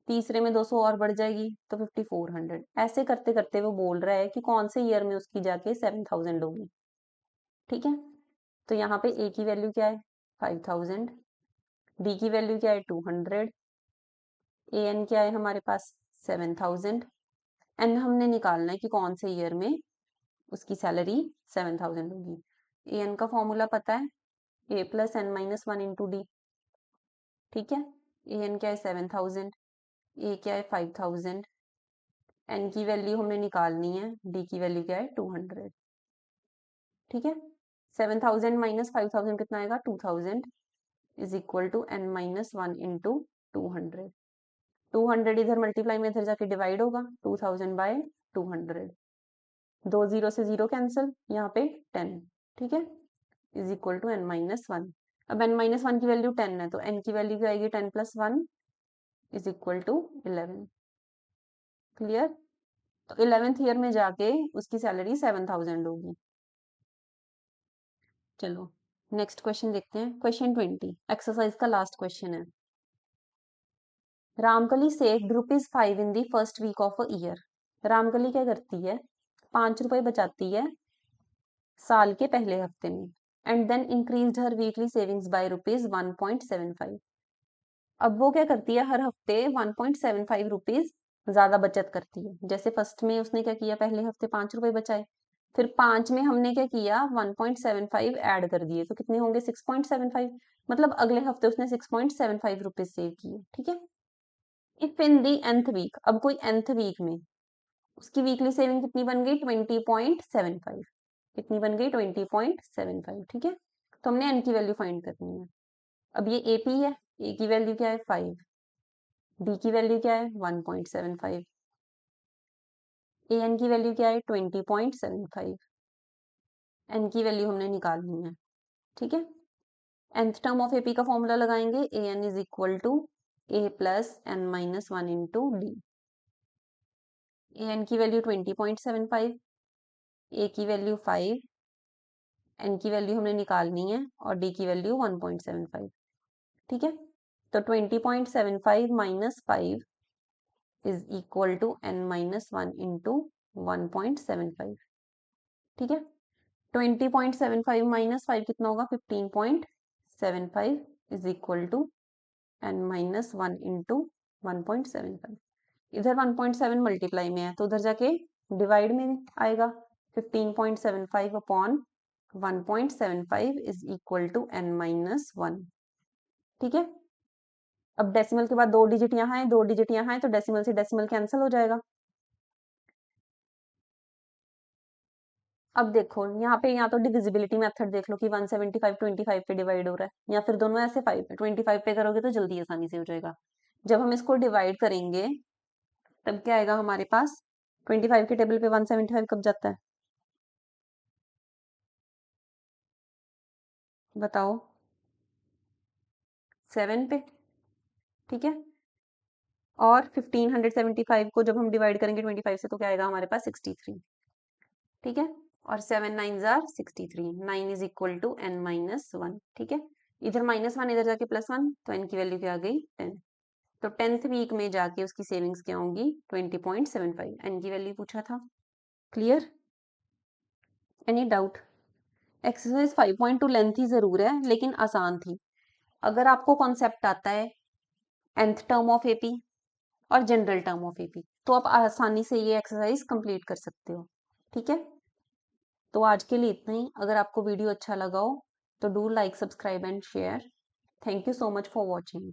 तीसरे में 200 और बढ़ जाएगी तो 5400। ऐसे करते करते वो बोल रहा है कि कौन से ईयर में उसकी जाके 7000 होगी। ठीक है, तो यहाँ पे A की वैल्यू क्या है? 5000, D की वैल्यू क्या है? 200, AN क्या है हमारे पास? 7000, एंड हमने निकालना है कि कौन से ईयर में उसकी सैलरी 7000 होगी। AN का फॉर्मूला पता है, A plus n minus 1 into D. ठीक है, AN क्या है? 7000, A क्या है? 5000, n की वैल्यू हमने निकालनी है, D की वैल्यू क्या है? 200। ठीक है, 7000 माइनस 5000 कितना आएगा? 2000 is equal to n minus 1 into 200। 200 इधर मल्टीप्लाई में इधर जाके डिवाइड होगा, 2000 बाय 200, 2 0 से 0 कैंसिल, यहाँ पे 10। ठीक है, is equal to n minus 1। अब n माइनस 1 की वैल्यू 10 है, तो n की वैल्यू क्या आएगी? 10 plus 1 is equal to 11। Clear? तो 11th ईयर में जाके उसकी सैलरी 7000 होगी। चलो नेक्स्ट क्वेश्चन देखते हैं। क्वेश्चन 20 एक्सरसाइज का लास्ट क्वेश्चन है। Ramkali saved ₹5 in the first week of a year. Ramkali क्या करती है? 5 रुपए बचाती है साल के पहले हफ्ते में, एंड देन इंक्रीज्ड हर वीकली सेविंग्स बाय ₹1.75। अब वो क्या करती है? हर हफ्ते 1.75 रुपीज ज्यादा बचत करती है। जैसे फर्स्ट में उसने क्या किया? पहले हफ्ते 5 रुपए बचाए, फिर 5 में हमने क्या किया? 1.75 ऐड कर दिए, तो कितने होंगे? 6.75, मतलब अगले हफ्ते उसने 6.75 रुपीज सेव किए। ठीक है, if in the nth week, अब कोई nth वीक में उसकी वीकली सेविंग कितनी बन गई? 20.75। कितनी बन गई 20.75, ठीक है। तो हमने n की वैल्यू फाइंड करनी है। अब ये AP है, A की वैल्यू क्या है 5, B की वैल्यू क्या है 1.75, AN की वैल्यू क्या है 20.75, n की वैल्यू हमने निकालनी है, ठीक है। nth टर्म ऑफ AP का फॉर्मूला लगाएंगे, AN is equal to A plus n minus 1 into D. AN की वैल्यू 20.75, A की वैल्यू 5, n की वैल्यू हमने निकालनी है और d की वैल्यू 1.75, ठीक है। तो 20.75 minus 5 is equal to n minus 1 into 1.75, ठीक है। 20.75 माइनस 5 कितना होगा 15.75 is equal to n minus 1 into 1.75। इधर 1.7 मल्टीप्लाई में है तो उधर जाके डिवाइड में आएगा। 15.75 upon 1.75 is equal to n minus 1, ठीक है। अब डेसिमल के बाद 2 डिजिट यहाँ है, 2 डिजिट यहाँ है, तो डेसिमल से डेसिमल कैंसिल हो जाएगा। अब देखो यहाँ पे या तो डिविजिबिलिटी मेथड देख लो कि 175 25 पे डिवाइड हो रहा है, या फिर दोनों ऐसे 5 पे 25 पे करोगे तो जल्दी आसानी से हो जाएगा। जब हम इसको डिवाइड करेंगे तब क्या आएगा हमारे पास, 25 के टेबल पे 175 कब जाता है बताओ, 7 पे, ठीक है। और 1575 को जब हम डिवाइड करेंगे 25 से तो क्या आएगा हमारे पास 63, ठीक है। और 7 9 जार 63, 9 is equal to n minus 1, ठीक है। इधर -1 इधर जाके +1 तो n की वैल्यू क्या आ गई 10। तो 10th वीक में जाके उसकी सेविंग्स क्या होंगी 20.75, n की वैल्यू पूछा था। Clear, any doubt. Exercise 5.2 lengthy जरूर है लेकिन आसान थी। अगर आपको कॉन्सेप्ट आता है nth टर्म ऑफ एपी और जनरल टर्म ऑफ एपी तो आप आसानी से ये एक्सरसाइज कंप्लीट कर सकते हो, ठीक है। तो आज के लिए इतना ही। अगर आपको वीडियो अच्छा लगा हो तो do like subscribe and share. Thank you so much for watching.